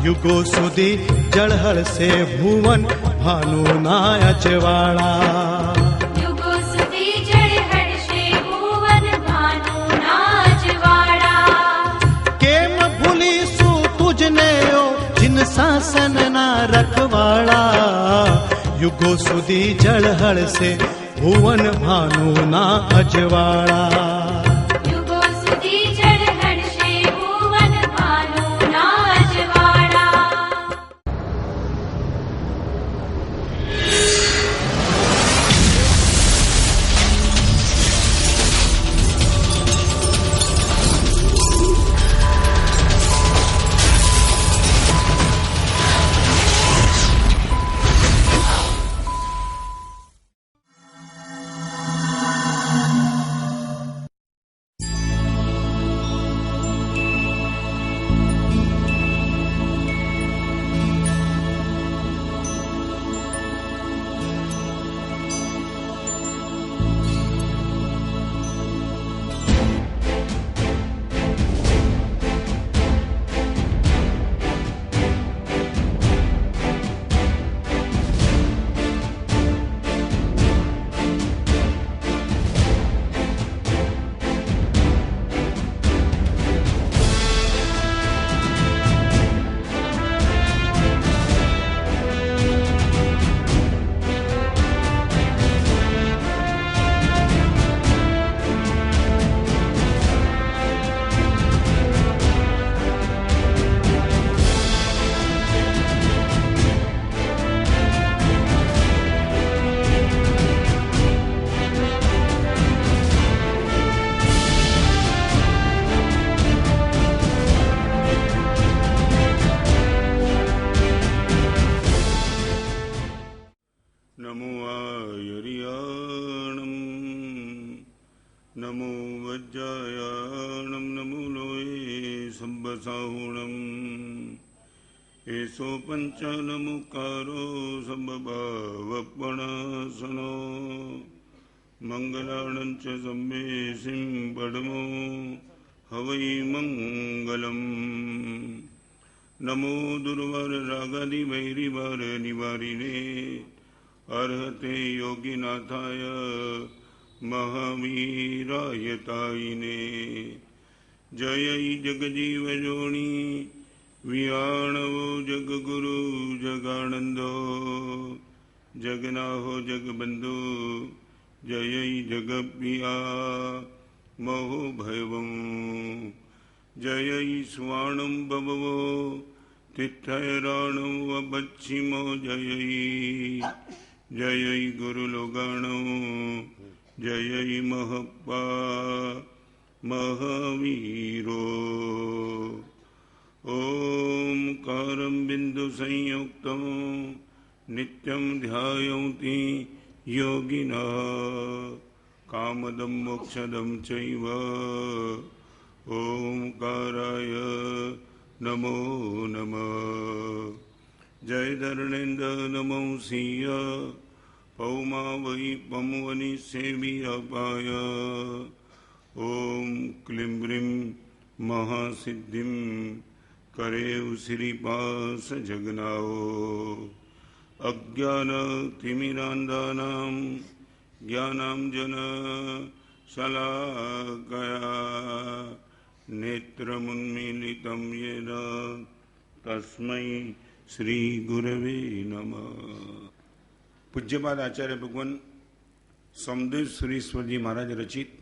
युगो सुधी जड़हड़ से भुवन भानु ना अजवाड़ा। युगो सुधी जड़हड़ से भुवन भानु ना अजवाड़ा। केम भूली सू तुझने ओ जिन शासन ना रखवाड़ा। युगो सुधी जड़हड़ से भुवन भानु ना अजवाड़ा। युगो सुधी जड़हड़ से भुवन भानु ना अजवाड़ा। नमो आयर्याणं नमो वज्रायाणं नमो लोये सम्बसाहुणम् एषो पञ्चनमुकारो सम्भवावपणासनो मङ्गलाणं च सम्मेसिं पडमो हवै मङ्गलम्। नमो दुर्वाररागादिवैरिवारनिवारिणे अर्हते योगिनाथाय महावीराय तायिने। जय जगजीवजोनि वियाणवो जगगुरु जगानंदो जगनाहो जगबंधु जय जगप्रिया महो भयवं। जय स्वाणं बभवो तिथयराणो वबच्छिमो जय जय गुरुलोगाणो जय महप्पा महावीरो। ओंकारं बिंदु संयुक्तं नित्यं ध्यायन्ति योगिनः कामदं मोक्षदं चैव। ओंकाराय नमो नमः। जय धरणेन्द्र नमो सिंह पौमा वै पमुवनि सेवी अपाय। ओम क्लीं ब्रीं महासिद्धिं करेव श्रीपास जगनाओ। अज्ञान तिमिरान्धानां ज्ञानांजन शलाकया नेत्रमुन्मीलितं येन तस्मै श्री गुरवे नमः। पूज्यपाद आचार्य भगवान सोमदेव सुरीश्वर जी महाराज रचित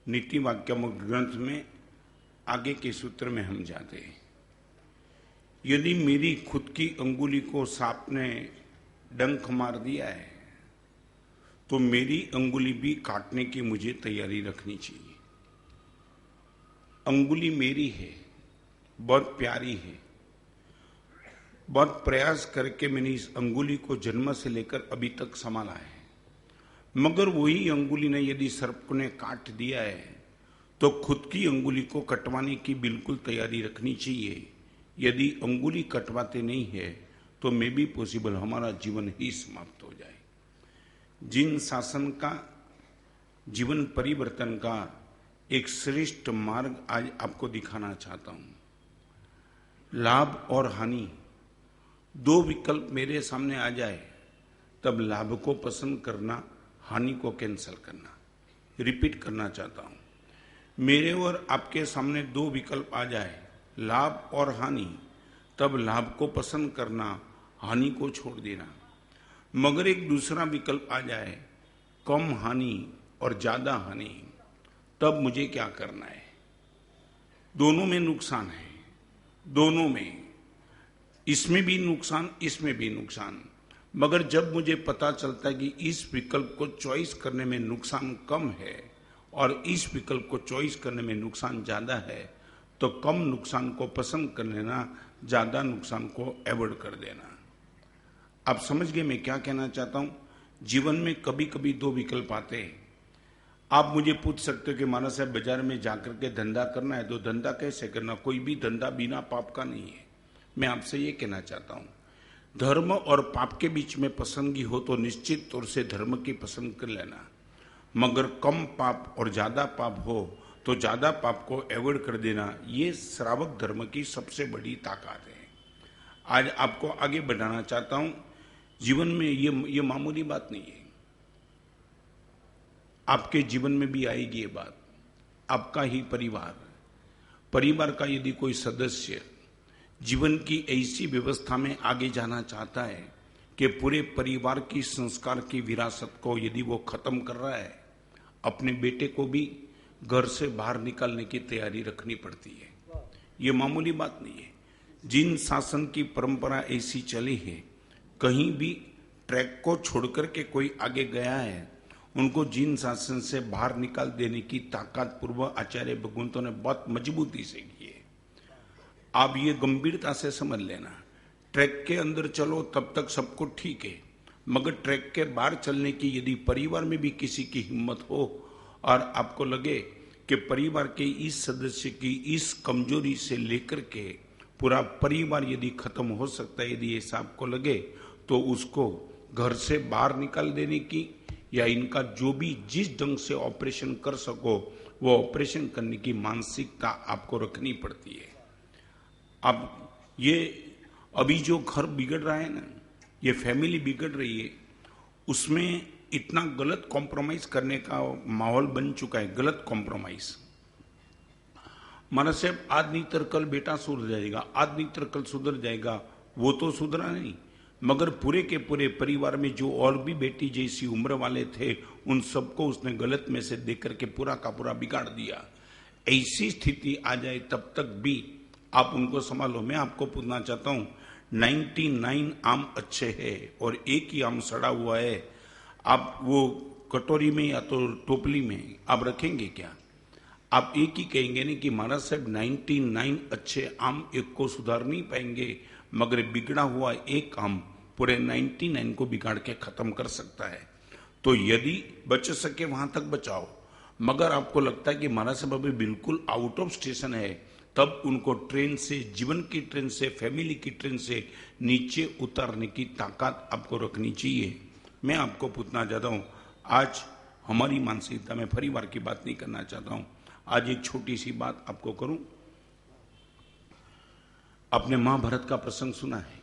नीति वाक्यात्मक ग्रंथ में आगे के सूत्र में हम जाते हैं। यदि मेरी खुद की अंगुली को सांप ने डंक मार दिया है तो मेरी अंगुली भी काटने की मुझे तैयारी रखनी चाहिए। अंगुली मेरी है, बहुत प्यारी है, बहुत प्रयास करके मैंने इस अंगुली को जन्म से लेकर अभी तक संभाला है। मगर वही अंगुली ने यदि सर्प ने काट दिया है तो खुद की अंगुली को कटवाने की बिल्कुल तैयारी रखनी चाहिए। यदि अंगुली कटवाते नहीं है तो मे बी पॉसिबल हमारा जीवन ही समाप्त हो जाए। जिन शासन का जीवन परिवर्तन का एक श्रेष्ठ मार्ग आज आपको दिखाना चाहता हूं। लाभ और हानि दो विकल्प मेरे सामने आ जाए, तब लाभ को पसंद करना, हानि को कैंसिल करना। रिपीट करना चाहता हूं, मेरे और आपके सामने दो विकल्प आ जाए, लाभ और हानि, तब लाभ को पसंद करना, हानि को छोड़ देना। मगर एक दूसरा विकल्प आ जाए, कम हानि और ज्यादा हानि, तब मुझे क्या करना है? दोनों में नुकसान है, दोनों में, इसमें भी नुकसान, इसमें भी नुकसान। मगर जब मुझे पता चलता है कि इस विकल्प को चॉइस करने में नुकसान कम है और इस विकल्प को चॉइस करने में नुकसान ज्यादा है, तो कम नुकसान को पसंद कर लेना, ज्यादा नुकसान को अवॉइड कर देना। आप समझ गए मैं क्या कहना चाहता हूं? जीवन में कभी कभी दो विकल्प आते हैं। आप मुझे पूछ सकते हो कि माना साहब बाजार में जाकर के धंधा करना है, तो धंधा कैसे करना? कोई भी धंधा बिना पाप का नहीं है। मैं आपसे ये कहना चाहता हूं, धर्म और पाप के बीच में पसंदगी हो तो निश्चित तौर से धर्म की पसंद कर लेना। मगर कम पाप और ज्यादा पाप हो तो ज्यादा पाप को अवॉइड कर देना। ये श्रावक धर्म की सबसे बड़ी ताकत है। आज आपको आगे बढ़ाना चाहता हूं। जीवन में ये मामूली बात नहीं है, आपके जीवन में भी आएगी ये बात। आपका ही परिवार का यदि कोई सदस्य जीवन की ऐसी व्यवस्था में आगे जाना चाहता है कि पूरे परिवार की संस्कार की विरासत को यदि वो खत्म कर रहा है, अपने बेटे को भी घर से बाहर निकालने की तैयारी रखनी पड़ती है। ये मामूली बात नहीं है। जिन शासन की परंपरा ऐसी चली है, कहीं भी ट्रैक को छोड़कर के कोई आगे गया है, उनको जिन शासन से बाहर निकाल देने की ताकत पूर्व आचार्य भगवंतों ने बहुत मजबूती से की है। आप ये गंभीरता से समझ लेना। ट्रैक के अंदर चलो तब तक सब कुछ ठीक है, मगर ट्रैक के बाहर चलने की यदि परिवार में भी किसी की हिम्मत हो और आपको लगे कि परिवार के इस सदस्य की इस कमजोरी से लेकर के पूरा परिवार यदि खत्म हो सकता है, यदि ऐसा आपको लगे, तो उसको घर से बाहर निकाल देने की या इनका जो भी जिस ढंग से ऑपरेशन कर सको वो ऑपरेशन करने की मानसिकता आपको रखनी पड़ती है। अब ये अभी जो घर बिगड़ रहा है ना, ये फैमिली बिगड़ रही है, उसमें इतना गलत कॉम्प्रोमाइज करने का माहौल बन चुका है। गलत कॉम्प्रोमाइज माना साहब, आज नहीं तो कल बेटा सुधर जाएगा, आज नहीं तो कल सुधर जाएगा। वो तो सुधरा नहीं, मगर पूरे के पूरे परिवार में जो और भी बेटी जैसी उम्र वाले थे, उन सबको उसने गलत मैसेज देकर के पूरा का पूरा बिगाड़ दिया। ऐसी स्थिति आ जाए तब तक भी आप उनको संभालो। मैं आपको पूछना चाहता हूं, 99 आम अच्छे हैं और एक ही आम सड़ा हुआ है, आप वो कटोरी में या तो टोपली में आप रखेंगे क्या? आप एक ही कहेंगे नहीं कि महाराज साहब 99 अच्छे आम एक को सुधार नहीं पाएंगे, मगर बिगड़ा हुआ एक आम पूरे 99 को बिगाड़ के खत्म कर सकता है। तो यदि बच सके वहां तक बचाओ। मगर आपको लगता है कि महाराज साहब अभी बिल्कुल आउट ऑफ स्टेशन है, तब उनको ट्रेन से, जीवन की ट्रेन से, फैमिली की ट्रेन से नीचे उतारने की ताकत आपको रखनी चाहिए। मैं आपको पूछना चाहता हूं, आज हमारी मानसिकता में परिवार की बात नहीं करना चाहता हूं, आज एक छोटी सी बात आपको करूं। आपने महाभारत का प्रसंग सुना है।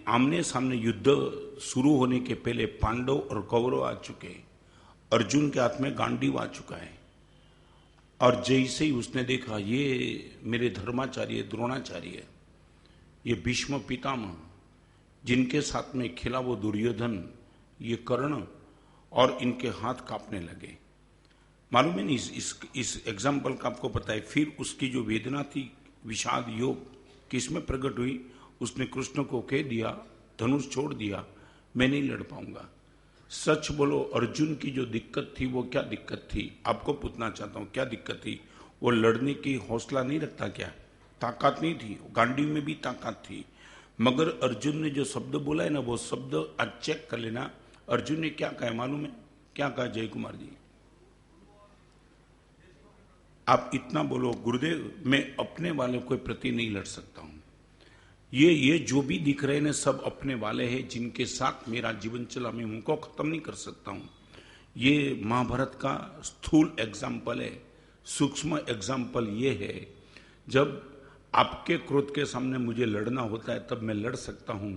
आमने सामने युद्ध शुरू होने के पहले पांडव और कौरव आ चुके, अर्जुन के हाथ में गांडीव आ चुका है, और जैसे ही उसने देखा ये मेरे धर्माचार्य द्रोणाचार्य, ये भीष्म पितामह, जिनके साथ में खेला वो दुर्योधन, ये कर्ण, और इनके हाथ कांपने लगे। मालूम है नहीं, इस एग्जाम्पल का आपको पता है। फिर उसकी जो वेदना थी, विषाद योग किसमें प्रकट हुई? उसने कृष्ण को कह दिया, धनुष छोड़ दिया, मैं नहीं लड़ पाऊंगा। सच बोलो, अर्जुन की जो दिक्कत थी वो क्या दिक्कत थी? आपको पूछना चाहता हूं, क्या दिक्कत थी? वो लड़ने की हौसला नहीं रखता क्या? ताकत नहीं थी? गांडीव में भी ताकत थी, मगर अर्जुन ने जो शब्द बोला है ना, वो शब्द आज चेक कर लेना। अर्जुन ने क्या कहा मालूम है? क्या कहा जय कुमार जी? आप इतना बोलो, गुरुदेव मैं अपने वाले के प्रति नहीं लड़ सकता हूं। ये जो भी दिख रहे हैं सब अपने वाले हैं, जिनके साथ मेरा जीवन चला, मैं उनको खत्म नहीं कर सकता हूं। ये महाभारत का स्थूल एग्जाम्पल है। सूक्ष्म एग्जाम्पल ये है, जब आपके क्रोध के सामने मुझे लड़ना होता है तब मैं लड़ सकता हूं,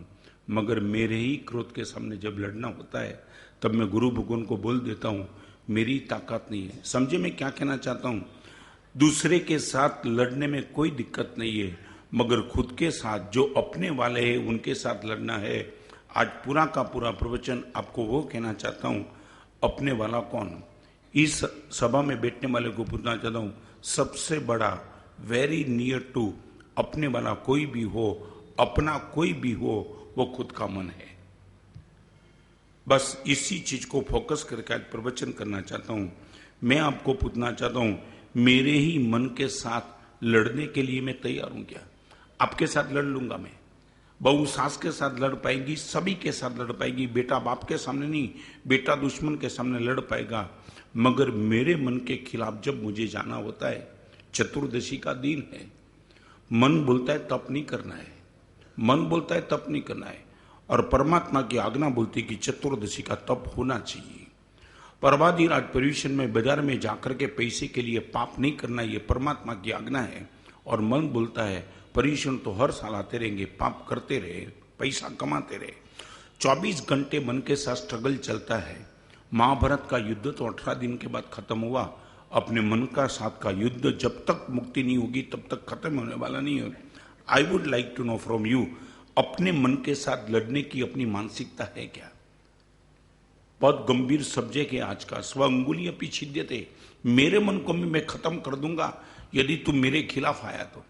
मगर मेरे ही क्रोध के सामने जब लड़ना होता है तब मैं गुरु भगवान को बोल देता हूं मेरी ताकत नहीं है। समझे मैं क्या कहना चाहता हूं? दूसरे के साथ लड़ने में कोई दिक्कत नहीं है, मगर खुद के साथ जो अपने वाले हैं उनके साथ लड़ना है। आज पूरा का पूरा प्रवचन आपको वो कहना चाहता हूं, अपने वाला कौन? इस सभा में बैठने वाले को पूछना चाहता हूं, सबसे बड़ा वेरी नियर टू अपने वाला कोई भी हो, अपना कोई भी हो, वो खुद का मन है। बस इसी चीज को फोकस करके आज प्रवचन करना चाहता हूं। मैं आपको पूछना चाहता हूं, मेरे ही मन के साथ लड़ने के लिए मैं तैयार हूं क्या? आपके साथ लड़ लूंगा मैं, बहू सास के साथ लड़ पाएगी, सभी के साथ लड़ पाएगी, बेटा बाप के सामने नहीं, बेटा दुश्मन के सामने लड़ पाएगा, मगर मेरे मन के खिलाफ जब मुझे जाना होता है, चतुर्दशी का दिन है, मन बोलता है तप नहीं करना है, मन बोलता है तप नहीं करना है, और परमात्मा की आज्ञा बोलती है कि चतुर्दशी का तप होना चाहिए। परवादी राज परिवेशन में बाजार में जाकर के पैसे के लिए पाप नहीं करना, ये परमात्मा की आज्ञा है, और मन बोलता है परिवेशन तो हर साल आते रहेंगे, पाप करते रहे, पैसा कमाते रहे। 24 घंटे मन के साथ स्ट्रगल चलता है। महाभारत का युद्ध तो 18 दिन के बाद खत्म हुआ, अपने मन का साथ का युद्ध जब तक मुक्ति नहीं होगी तब तक खत्म होने वाला नहीं है। I would like to know from you, अपने मन के साथ लड़ने की अपनी मानसिकता है क्या? बहुत गंभीर सब्जेक्ट है आज का। स्व अंगुलियां पिछिद्यते, मेरे मन को मैं खत्म कर दूंगा यदि तुम मेरे खिलाफ आया तो।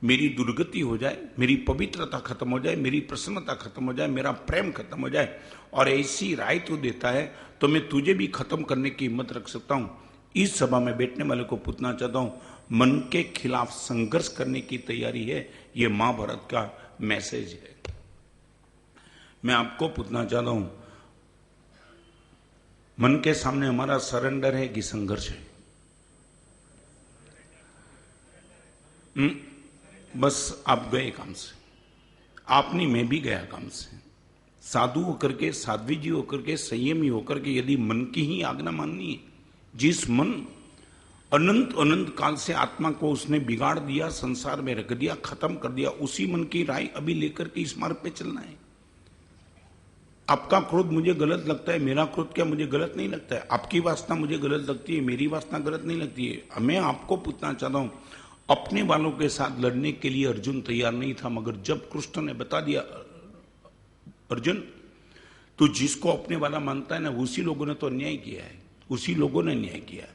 मेरी दुर्गति हो जाए, मेरी पवित्रता खत्म हो जाए, मेरी प्रसन्नता खत्म हो जाए, मेरा प्रेम खत्म हो जाए, और ऐसी राय तू देता है तो मैं तुझे भी खत्म करने की हिम्मत रख सकता हूं। इस सभा में बैठने वाले को पूछना चाहता हूं, मन के खिलाफ संघर्ष करने की तैयारी है? ये महाभारत का मैसेज है। मैं आपको पूछना चाहता हूं, मन के सामने हमारा सरेंडर है कि संघर्ष है? बस आप गए काम से, आप नहीं, मैं भी गया काम से। साधु होकर के, साध्वी जी होकर के, संयमी होकर के यदि मन की ही आज्ञा माननी है, जिस मन अनंत अनंत काल से आत्मा को उसने बिगाड़ दिया, संसार में रख दिया, खत्म कर दिया, उसी मन की राय अभी लेकर के इस मार्ग पे चलना है। आपका क्रोध मुझे गलत लगता है, मेरा क्रोध क्या मुझे गलत नहीं लगता है? आपकी वासना मुझे गलत लगती है, मेरी वासना गलत नहीं लगती है। मैं आपको पूछना चाहता हूं, अपने वालों के साथ लड़ने के लिए अर्जुन तैयार नहीं था, मगर जब कृष्ण ने बता दिया अर्जुन तू जिसको अपने वाला मानता है ना, उसी लोगों ने तो अन्याय किया है, उसी लोगों ने अन्याय किया है।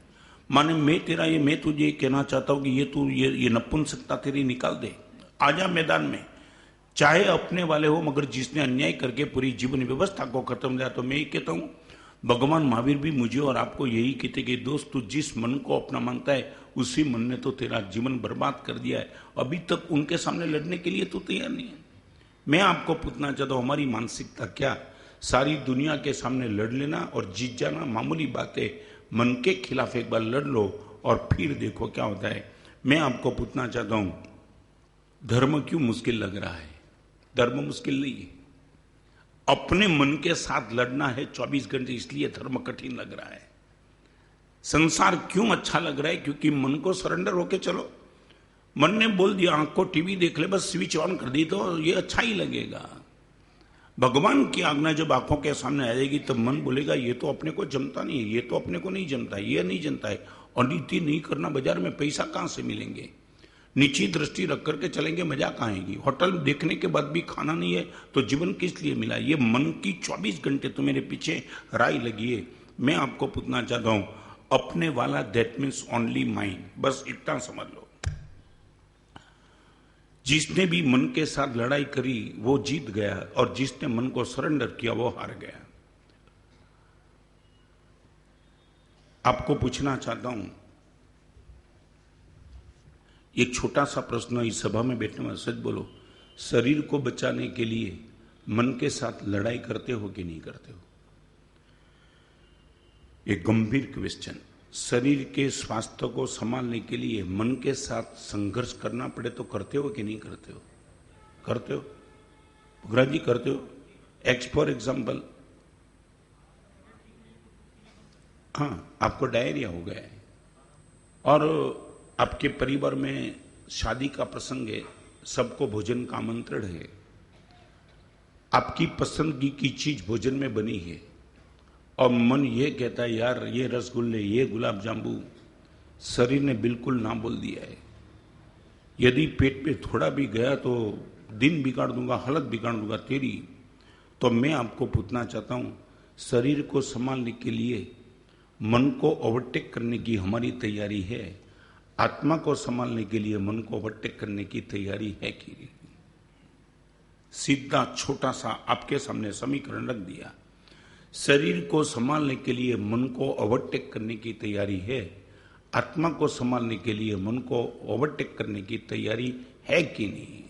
माने मैं तुझे कहना चाहता हूं कि ये नपुंसकता तेरी निकाल दे, आजा मैदान में, चाहे अपने वाले हो, मगर जिसने अन्याय करके पूरी जीवन व्यवस्था को खत्म किया। तो मैं ही कहता हूं, भगवान महावीर भी मुझे और आपको यही कहते कि दोस्त तू जिस मन को अपना मानता है उसी मन ने तो तेरा जीवन बर्बाद कर दिया है। अभी तक उनके सामने लड़ने के लिए तो तैयार नहीं है। मैं आपको पूछना चाहता हूं, हमारी मानसिकता क्या? सारी दुनिया के सामने लड़ लेना और जीत जाना मामूली बात है। मन के खिलाफ एक बार लड़ लो और फिर देखो क्या होता है। मैं आपको पूछना चाहता हूं, धर्म क्यों मुश्किल लग रहा है? धर्म मुश्किल नहीं है, अपने मन के साथ लड़ना है 24 घंटे, इसलिए धर्म कठिन लग रहा है। संसार क्यों अच्छा लग रहा है? क्योंकि मन को सरेंडर होके चलो। मन ने बोल दिया आंख को टीवी देख ले, बस स्विच ऑन कर दी तो ये अच्छा ही लगेगा। भगवान की आज्ञा जब आंखों के सामने आ जाएगी तो मन बोलेगा ये तो अपने को जमता नहीं है, ये तो अपने को नहीं जमता है, ये नहीं जमता है। और नीति नहीं करना, बाजार में पैसा कहां से मिलेंगे? नीची दृष्टि रख करके चलेंगे, मजा कहां आएगी? होटल देखने के बाद भी खाना नहीं है तो जीवन किस लिए मिला? ये मन की 24 घंटे तो मेरे पीछे राय लगी है। मैं आपको पूछना चाहता हूं, अपने वाला दैट मीन्स ओनली माइंड, बस इतना समझ लो। जिसने भी मन के साथ लड़ाई करी वो जीत गया, और जिसने मन को सरेंडर किया वो हार गया। आपको पूछना चाहता हूं, एक छोटा सा प्रश्न इस सभा में बैठने में, सच बोलो, शरीर को बचाने के लिए मन के साथ लड़ाई करते हो कि नहीं करते हो? एक गंभीर क्वेश्चन। शरीर के स्वास्थ्य को संभालने के लिए मन के साथ संघर्ष करना पड़े तो करते हो कि नहीं करते हो? करते हो? पुखराज जी करते हो? फॉर एग्जाम्पल, हाँ, आपको डायरिया हो गया है और आपके परिवार में शादी का प्रसंग है, सबको भोजन का आमंत्रण है। आपकी पसंदगी की चीज भोजन में बनी है और मन ये कहता है यार ये रसगुल्ले, ये गुलाब जामुन, शरीर ने बिल्कुल ना बोल दिया है। यदि पेट पे थोड़ा भी गया तो दिन बिगाड़ दूंगा, हालत बिगाड़ दूंगा तेरी। तो मैं आपको पूछना चाहता हूं, शरीर को संभालने के लिए मन को ओवरटेक करने की हमारी तैयारी है, आत्मा को संभालने के लिए मन को ओवरटेक करने की तैयारी है कि नहीं? सीधा छोटा सा आपके सामने समीकरण रख दिया। शरीर को संभालने के लिए मन को ओवरटेक करने की तैयारी है, आत्मा को संभालने के लिए मन को ओवरटेक करने की तैयारी है कि नहीं?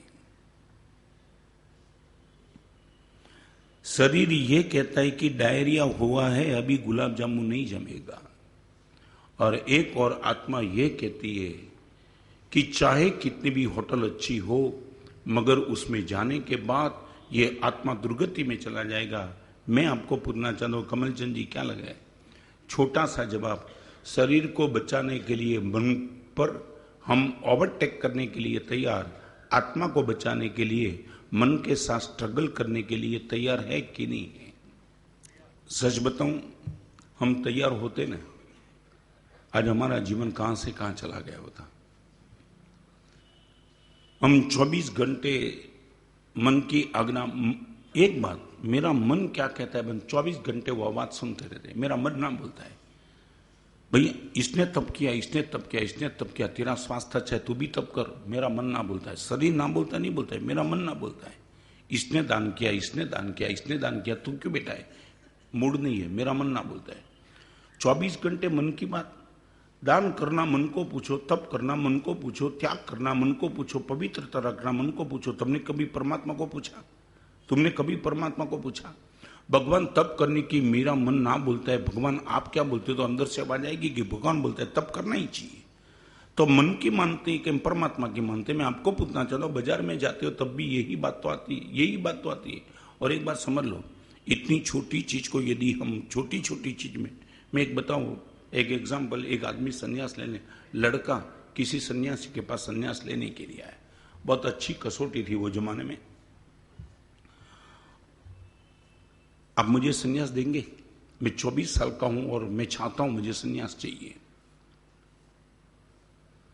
शरीर ये कहता है कि डायरिया हुआ है, अभी गुलाब जामुन नहीं जमेगा, और एक और आत्मा ये कहती है कि चाहे कितनी भी होटल अच्छी हो मगर उसमें जाने के बाद ये आत्मा दुर्गति में चला जाएगा। मैं आपको पूछना चाहता हूं कमलचंद जी, क्या लगा है? छोटा सा जवाब। शरीर को बचाने के लिए मन पर हम ओवरटेक करने के लिए तैयार, आत्मा को बचाने के लिए मन के साथ स्ट्रगल करने के लिए तैयार है कि नहीं है? सच बताऊं, हम तैयार होते ना, आज हमारा जीवन कहां से कहां चला गया होता। हम 24 घंटे मन की आज्ञा, एक बात, मेरा मन क्या कहता है, 24 घंटे वो आवाज सुनते रहते। मेरा मन ना बोलता है भैया इसने तप किया, इसने तप किया, इसने तप किया, तेरा स्वास्थ्य अच्छा है तू भी तप कर। मेरा मन ना बोलता है, शरीर ना बोलता नहीं बोलता है, मेरा मन ना बोलता है। इसने दान किया, इसने दान किया, इसने दान किया, तू क्यों बेटा है, मूड नहीं है, मेरा मन ना बोलता है। 24 घंटे मन की बात। दान करना मन को पूछो, तप करना मन को पूछो, त्याग करना मन को पूछो, पवित्रता रखना मन को पूछो। तुमने कभी परमात्मा को पूछा? तुमने कभी परमात्मा को पूछा? भगवान तप करने की मेरा मन ना बोलता है, भगवान आप क्या बोलते हो? तो अंदर से आवाज आएगी कि भगवान बोलते हैं तप करना ही चाहिए। तो मन की मानते हैं कि परमात्मा की मानते हैं? मैं आपको पूछना चाहता हूं, बाजार में जाते हो तब भी यही बात तो आती है, यही बात तो आती है। और एक बात समझ लो, इतनी छोटी चीज को यदि हम छोटी छोटी चीज में, मैं एक बताऊं, एक एग्जाम्पल, एक आदमी संन्यास लेने, लड़का किसी सन्यासी के पास संन्यास लेने के लिए आया। बहुत अच्छी कसौटी थी वो जमाने में। आप मुझे संन्यास देंगे? मैं 24 साल का हूं और मैं चाहता हूं मुझे संन्यास चाहिए।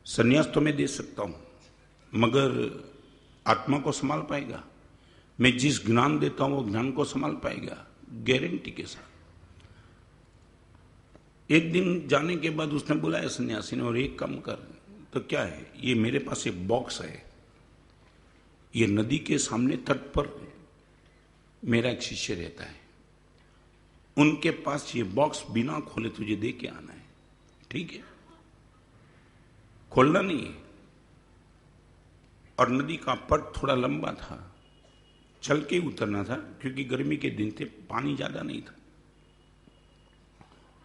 संन्यास तो मैं दे सकता हूं मगर आत्मा को संभाल पाएगा? मैं जिस ज्ञान देता हूं वो ज्ञान को संभाल पाएगा? गारंटी के साथ। एक दिन जाने के बाद उसने बुलाया सन्यासी ने, और एक काम कर, तो क्या है, ये मेरे पास एक बॉक्स है, ये नदी के सामने तट पर मेरा एक शिष्य रहता है, उनके पास ये बॉक्स बिना खोले तुझे दे के आना है, ठीक है? खोलना नहीं है। और नदी का पट थोड़ा लंबा था, चल के उतरना था क्योंकि गर्मी के दिन थे, पानी ज्यादा नहीं था।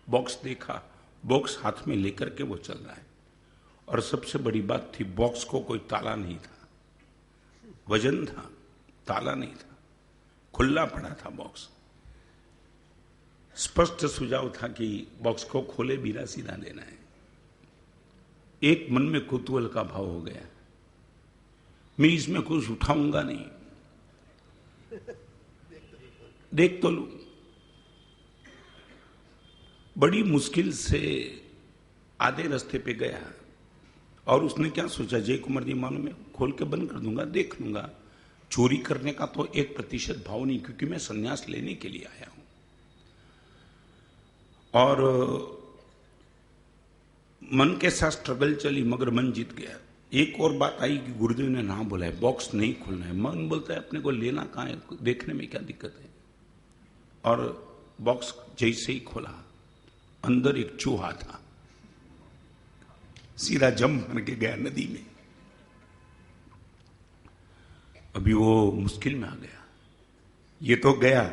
बॉक्स देखा, बॉक्स हाथ में लेकर के वो चल रहा है। और सबसे बड़ी बात थी, बॉक्स को कोई ताला नहीं था, वजन था, ताला नहीं था, खुला पड़ा था बॉक्स। स्पष्ट सुझाव था कि बॉक्स को खोले बिना सीधा देना है। एक मन में कुतूहल का भाव हो गया, मैं इसमें कुछ उठाऊंगा नहीं, देख तो लूं। बड़ी मुश्किल से आधे रास्ते पे गया और उसने क्या सोचा, जय कुमार जी मानो मैं खोल के बंद कर दूंगा, देख लूंगा। चोरी करने का तो 1% भाव नहीं, क्योंकि मैं संन्यास लेने के लिए आया हूं। और मन के साथ स्ट्रगल चली मगर मन जीत गया। एक और बात आई कि गुरुदेव ने ना बोला है बॉक्स नहीं खोलना है, मन बोलता है अपने को लेना कहां है, देखने में क्या दिक्कत है। और बॉक्स जैसे ही खोला, अंदर एक चूहा था, सीधा जम मार के गया नदी में। अभी वो मुश्किल में आ गया, ये तो गया।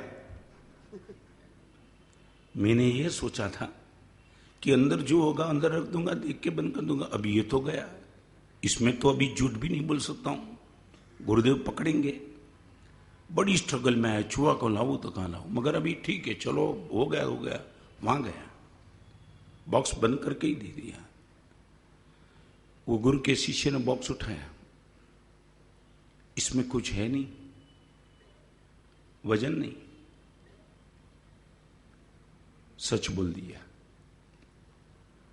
मैंने ये सोचा था कि अंदर जो होगा अंदर रख दूंगा, देख के बंद कर दूंगा। अभी ये तो गया, इसमें तो अभी झूठ भी नहीं बोल सकता हूं, गुरुदेव पकड़ेंगे। बड़ी स्ट्रगल में है, चूहा को लाऊं तो कहां लाऊं, मगर अभी ठीक है, चलो हो गया हो गया। वहां गया, बॉक्स बंद करके ही दे दिया। वो गुरु के शिष्य ने बॉक्स उठाया, इसमें कुछ है नहीं, वजन नहीं। सच बोल दिया।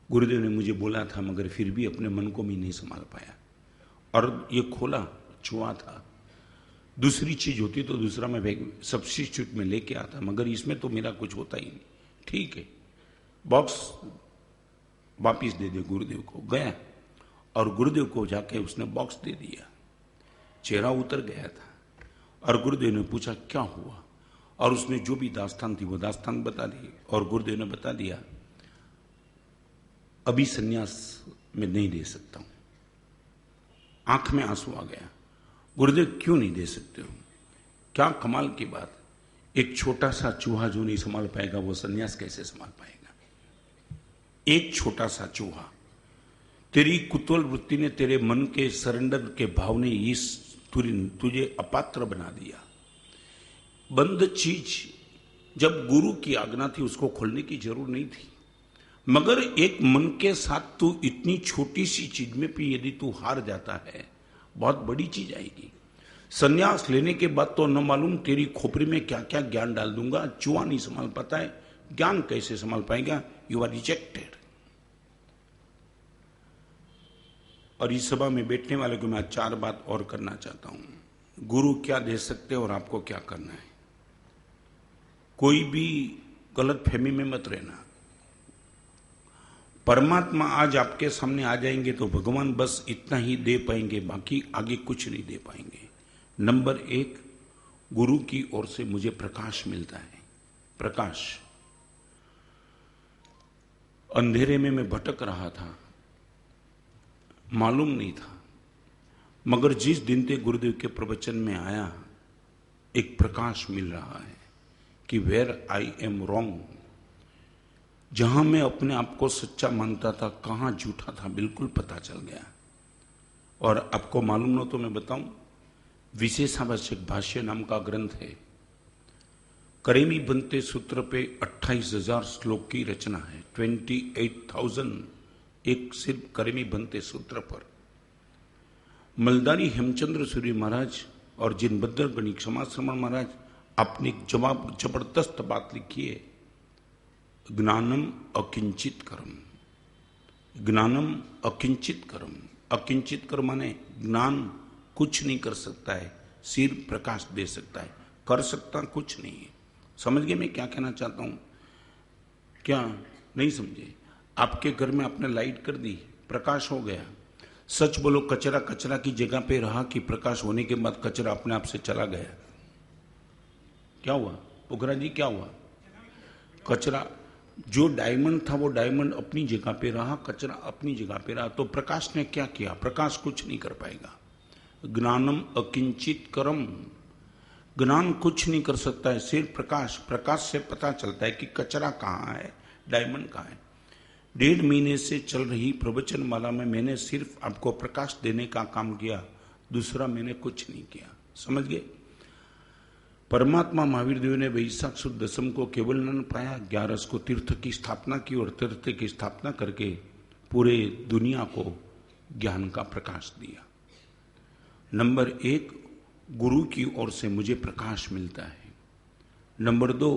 गुरुदेव ने मुझे बोला था, मगर फिर भी अपने मन को मैं नहीं संभाल पाया और ये खोला, छुआ था। दूसरी चीज होती तो दूसरा मैं सब्स्टिट्यूट में लेके आता, मगर इसमें तो मेरा कुछ होता ही नहीं। ठीक है, बॉक्स वापिस दे दे गुरुदेव को। गया और गुरुदेव को जाके उसने बॉक्स दे दिया। चेहरा उतर गया था और गुरुदेव ने पूछा क्या हुआ, और उसमें जो भी दास्तान थी वो दास्तान बता दी। और गुरुदेव ने बता दिया, अभी सन्यास में नहीं दे सकता हूं। आंख में आंसू आ गया। गुरुदेव क्यों नहीं दे सकते हो? क्या कमाल की बात, एक छोटा सा चूहा जो नहीं संभाल पाएगा वो सन्यास कैसे संभाल पाएगा? एक छोटा सा चूहा, तेरी कुतूहल वृत्ति ने, तेरे मन के सरेंडर के भाव ने इस तुझे अपात्र बना दिया। बंद चीज जब गुरु की आज्ञा थी उसको खोलने की जरूरत नहीं थी, मगर एक मन के साथ तू इतनी छोटी सी चीज में भी यदि तू हार जाता है, बहुत बड़ी चीज आएगी। सन्यास लेने के बाद तो न मालूम तेरी खोपड़ी में क्या क्या ज्ञान डाल दूंगा। चूहा नहीं संभाल पाता है, ज्ञान कैसे संभाल पाएगा? You are rejected. और इस सभा में बैठने वाले को मैं 4 बात और करना चाहता हूं। गुरु क्या दे सकते हैं और आपको क्या करना है। कोई भी गलत फहमी में मत रहना। परमात्मा आज आपके सामने आ जाएंगे तो भगवान बस इतना ही दे पाएंगे, बाकी आगे कुछ नहीं दे पाएंगे। नंबर 1, गुरु की ओर से मुझे प्रकाश मिलता है। प्रकाश। अंधेरे में मैं भटक रहा था, मालूम नहीं था, मगर जिस दिन ते गुरुदेव के प्रवचन में आया, एक प्रकाश मिल रहा है कि वेयर आई एम रॉन्ग। जहां मैं अपने आप को सच्चा मानता था, कहां झूठा था, बिल्कुल पता चल गया। और आपको मालूम हो तो मैं बताऊं, विशेषावश्यक भाष्य नाम का ग्रंथ है। करेमी बनते सूत्र पे 28,000 श्लोक की रचना है। 28,000 एक सिर्फ करेमी बनते सूत्र पर। मलदारी हेमचंद्र सूर्य महाराज और जिनभद्र गणिक समाश्रमण महाराज अपनी जबरदस्त बात लिखी है, ज्ञानम अकिंचित कर्म। ज्ञानम अकिंचित कर्म। अकिंचित कर्म माने ज्ञान कुछ नहीं कर सकता है, सिर्फ प्रकाश दे सकता है, कर सकता कुछ नहीं है। समझ गए मैं क्या कहना चाहता हूं? क्या नहीं समझे? आपके घर में आपने लाइट कर दी, प्रकाश हो गया। सच बोलो, कचरा कचरा की जगह पे रहा कि प्रकाश होने के बाद कचरा अपने आप से चला गया? क्या हुआ पोखरा जी, क्या हुआ? कचरा, जो डायमंड था वो डायमंड अपनी जगह पे रहा, कचरा अपनी जगह पे रहा। तो प्रकाश ने क्या किया? प्रकाश कुछ नहीं कर पाएगा। ज्ञानम अकिंचित कर्म। ज्ञान कुछ नहीं कर सकता है, सिर्फ प्रकाश। प्रकाश से पता चलता है कि कचरा कहाँ है, डायमंड कहाँ है। 1.5 महीने से चल रही प्रवचन माला में मैंने सिर्फ आपको प्रकाश देने का काम किया, दूसरा मैंने कुछ नहीं किया। समझ गए? परमात्मा महावीर देव ने वैशाख सुद दशम को केवल न पाया, 11 को तीर्थ की स्थापना की और तीर्थ की स्थापना करके पूरे दुनिया को ज्ञान का प्रकाश दिया। नंबर 1, गुरु की ओर से मुझे प्रकाश मिलता है। नंबर 2,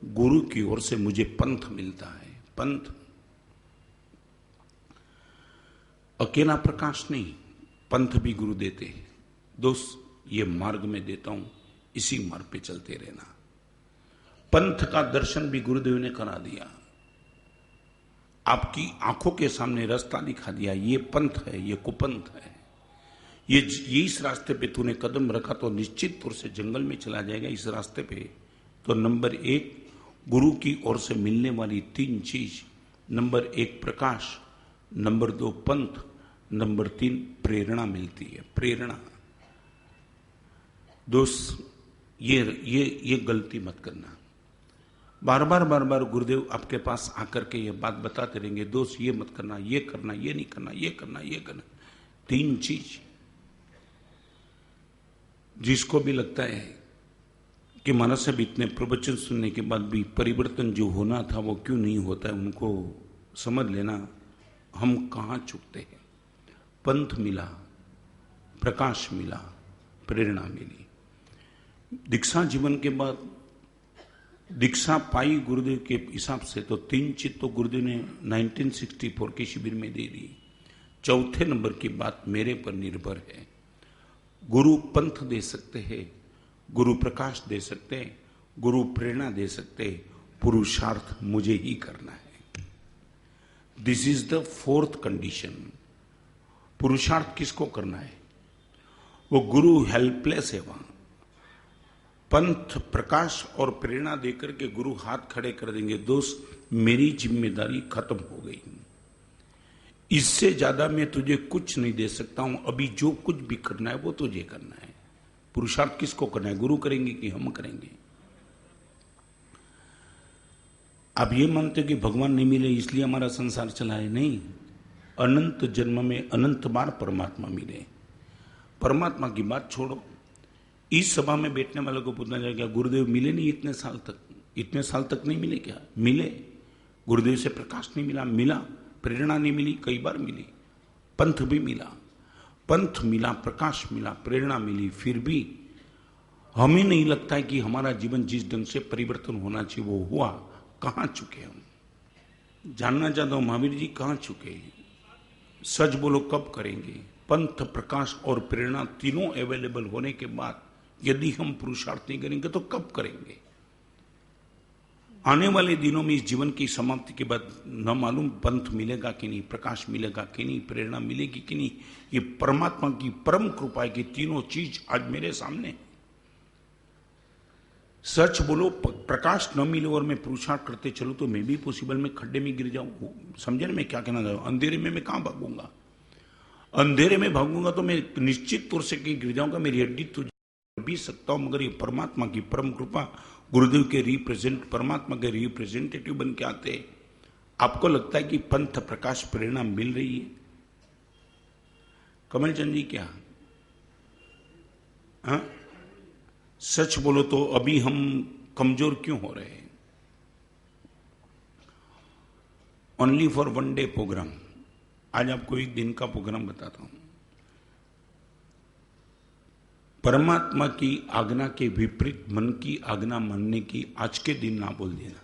गुरु की ओर से मुझे पंथ मिलता है। पंथ अकेला प्रकाश नहीं, पंथ भी गुरु देते हैं। दोस्त, ये मार्ग में देता हूं, इसी मार्ग पे चलते रहना। पंथ का दर्शन भी गुरुदेव ने करा दिया, आपकी आंखों के सामने रास्ता दिखा दिया। ये पंथ है, ये कुपंथ है। ये इस रास्ते पे तूने कदम रखा तो निश्चित तौर से जंगल में चला जाएगा। इस रास्ते पे तो नंबर 1, गुरु की ओर से मिलने वाली 3 चीज। नंबर 1 प्रकाश, नंबर 2 पंथ, नंबर 3 प्रेरणा मिलती है। प्रेरणा। दोस्त, ये गलती मत करना। बार बार गुरुदेव आपके पास आकर के ये बात बताते रहेंगे, दोस्त ये मत करना, ये करना, ये नहीं करना, ये करना, ये करना। 3 चीज जिसको भी लगता है कि महाराज साहब इतने प्रवचन सुनने के बाद भी परिवर्तन जो होना था वो क्यों नहीं होता है, उनको समझ लेना हम कहाँ चुकते हैं। पंथ मिला, प्रकाश मिला, प्रेरणा मिली। दीक्षा जीवन के बाद दीक्षा पाई गुरुदेव के हिसाब से तो 3 चित तो गुरुदेव ने 1964 के शिविर में दे दी। चौथे नंबर की बात मेरे पर निर्भर है। गुरु पंथ दे सकते हैं, गुरु प्रकाश दे सकते हैं, गुरु प्रेरणा दे सकते हैं, पुरुषार्थ मुझे ही करना है। This is the 4th condition. पुरुषार्थ किसको करना है? वो गुरु हेल्पलेस है वहां। पंथ प्रकाश और प्रेरणा देकर के गुरु हाथ खड़े कर देंगे, दोस्त मेरी जिम्मेदारी खत्म हो गई, इससे ज्यादा मैं तुझे कुछ नहीं दे सकता हूं, अभी जो कुछ भी करना है वो तुझे करना है। पुरुषार्थ किसको करना है? गुरु करेंगे कि हम करेंगे? आप ये मानते हो कि भगवान नहीं मिले इसलिए हमारा संसार चला है? नहीं, अनंत जन्म में अनंत बार परमात्मा मिले। परमात्मा की बात छोड़ो, इस सभा में बैठने वालों को पूछना जाएगा गुरुदेव मिले नहीं इतने साल तक? इतने साल तक नहीं मिले क्या? मिले। गुरुदेव से प्रकाश नहीं मिला? मिला। प्रेरणा नहीं मिली? कई बार मिली। पंथ भी मिला, पंथ मिला, प्रकाश मिला, प्रेरणा मिली, फिर भी हमें नहीं लगता है कि हमारा जीवन जिस ढंग से परिवर्तन होना चाहिए वो हुआ। कहां चुके हम? जानना चाहता हूं महावीर जी कहां चुके? सच बोलो, कब करेंगे? पंथ, प्रकाश और प्रेरणा तीनों अवेलेबल होने के बाद यदि हम पुरुषार्थ नहीं करेंगे तो कब करेंगे? आने वाले दिनों में इस जीवन की समाप्ति के बाद न मालूम पंथ मिलेगा कि नहीं, प्रकाश मिलेगा कि नहीं, प्रेरणा मिलेगी कि नहीं। ये परमात्मा की परम कृपा है कि तीनों चीज आज मेरे सामने। सच बोलो, प्रकाश न मिले और मैं पुरुषार्थ करते चलूं तो मैं भी पॉसिबल में खड्डे में गिर जाऊं। समझे ना मैं क्या कहना चाहूं? अंधेरे में मैं कहां भागूंगा? अंधेरे में भागूंगा तो मैं निश्चित तौर से कहीं गिर जाऊंगा, मेरी हड्डी तो भी सकता हूं, मगर ये परमात्मा की परम कृपा, गुरुदेव के रिप्रेजेंट, परमात्मा के रिप्रेजेंटेटिव बन के आते हैं। आपको लगता है कि पंथ, प्रकाश, प्रेरणा मिल रही है? कमलचंद जी क्या? हाँ, सच बोलो तो अभी हम कमजोर क्यों हो रहे हैं? Only for 1 day program. आज आपको एक दिन का प्रोग्राम बताता हूं। परमात्मा की आज्ञा के विपरीत मन की आज्ञा मानने की आज के दिन ना बोल देना।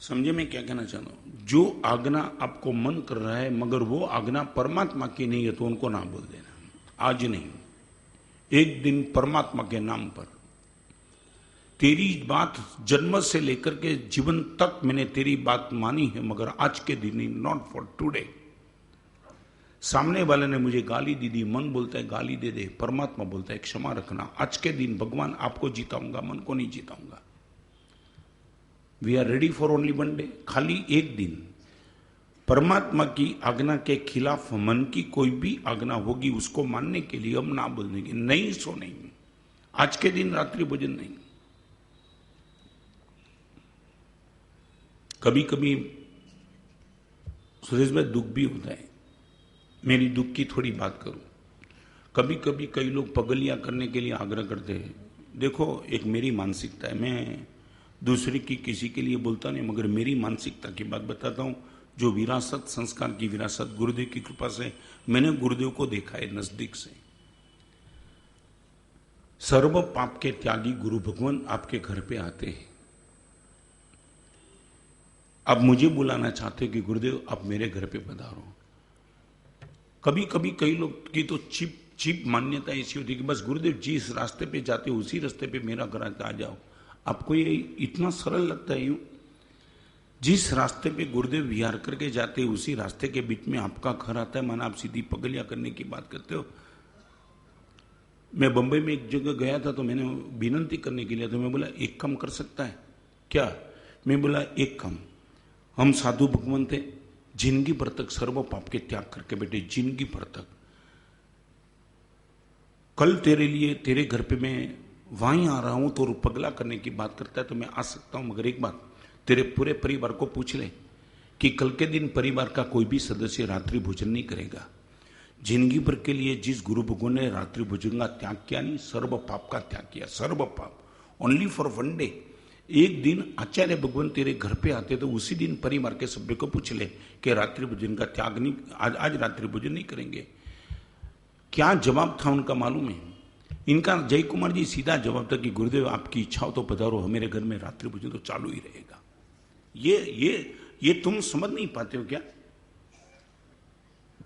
समझे मैं क्या कहना चाहता हूं? जो आज्ञा आपको मन कर रहा है मगर वो आज्ञा परमात्मा की नहीं है तो उनको ना बोल देना। आज नहीं, एक दिन परमात्मा के नाम पर। तेरी बात जन्म से लेकर के जीवन तक मैंने तेरी बात मानी है, मगर आज के दिन, नॉट फॉर टुडे। सामने वाले ने मुझे गाली दी दी, मन बोलता है गाली दे दे, परमात्मा बोलता है क्षमा रखना। आज के दिन भगवान आपको जीताऊंगा, मन को नहीं जीताऊंगा। We are ready for only 1 day, खाली एक दिन। परमात्मा की आज्ञा के खिलाफ मन की कोई भी आज्ञा होगी उसको मानने के लिए हम ना बोल देंगे, नहीं सो नहीं, आज के दिन रात्रि भोजन नहीं। कभी कभी सुरेश भाई दुख भी होता है, मेरी दुख की थोड़ी बात करूं। कभी कभी कई लोग पगलियां करने के लिए आग्रह करते हैं। देखो, एक मेरी मानसिकता है, मैं दूसरे की किसी के लिए बोलता नहीं, मगर मेरी मानसिकता की बात बताता हूं। जो विरासत, संस्कार की विरासत गुरुदेव की कृपा से मैंने गुरुदेव को देखा है नजदीक से। सर्व पाप के त्यागी गुरु भगवान आपके घर पे आते हैं। अब मुझे बुलाना चाहते हो कि गुरुदेव आप मेरे घर पे पधारो। कभी कभी कई लोग की तो चीप मान्यता ऐसी होती है कि बस गुरुदेव जिस रास्ते पे जाते हो उसी रास्ते पे मेरा घर आ जाओ। आपको ये इतना सरल लगता है? यूं जिस रास्ते पे गुरुदेव विहार करके जाते हैं उसी रास्ते के बीच में आपका घर आता है, माना आप सीधी पगलियां करने की बात करते हो। मैं बंबई में एक जगह गया था तो मैंने विनती करने के लिए, तो मैं बोला एक काम कर सकता है क्या? मैं बोला एक काम, हम साधु भगवान थे, जिंदगी भर तक सर्व पाप के त्याग करके बैठे, जिंदगी भर तक। कल तेरे लिए तेरे घर पे मैं वहीं आ रहा हूं तो पगला करने की बात करता है तो मैं आ सकता हूं, मगर एक बात, तेरे पूरे परिवार को पूछ ले कि कल के दिन परिवार का कोई भी सदस्य रात्रि भोजन नहीं करेगा। जिंदगी भर के लिए जिस गुरु भगवान ने रात्रि भोजन का त्याग किया नहीं, सर्व पाप का त्याग किया, सर्व पाप, ओनली फॉर 1 डे। एक दिन आचार्य भगवान तेरे घर पे आते तो उसी दिन परिवार के सभ्य को पूछ ले कि रात्रि भोजन का त्याग नहीं, आज रात्रि भोजन नहीं करेंगे। क्या जवाब था उनका मालूम है? इनका जय कुमार जी सीधा जवाब था कि गुरुदेव आपकी इच्छा हो तो पधारो, मेरे घर में रात्रि भोजन तो चालू ही रहेगा। ये तुम समझ नहीं पाते हो क्या?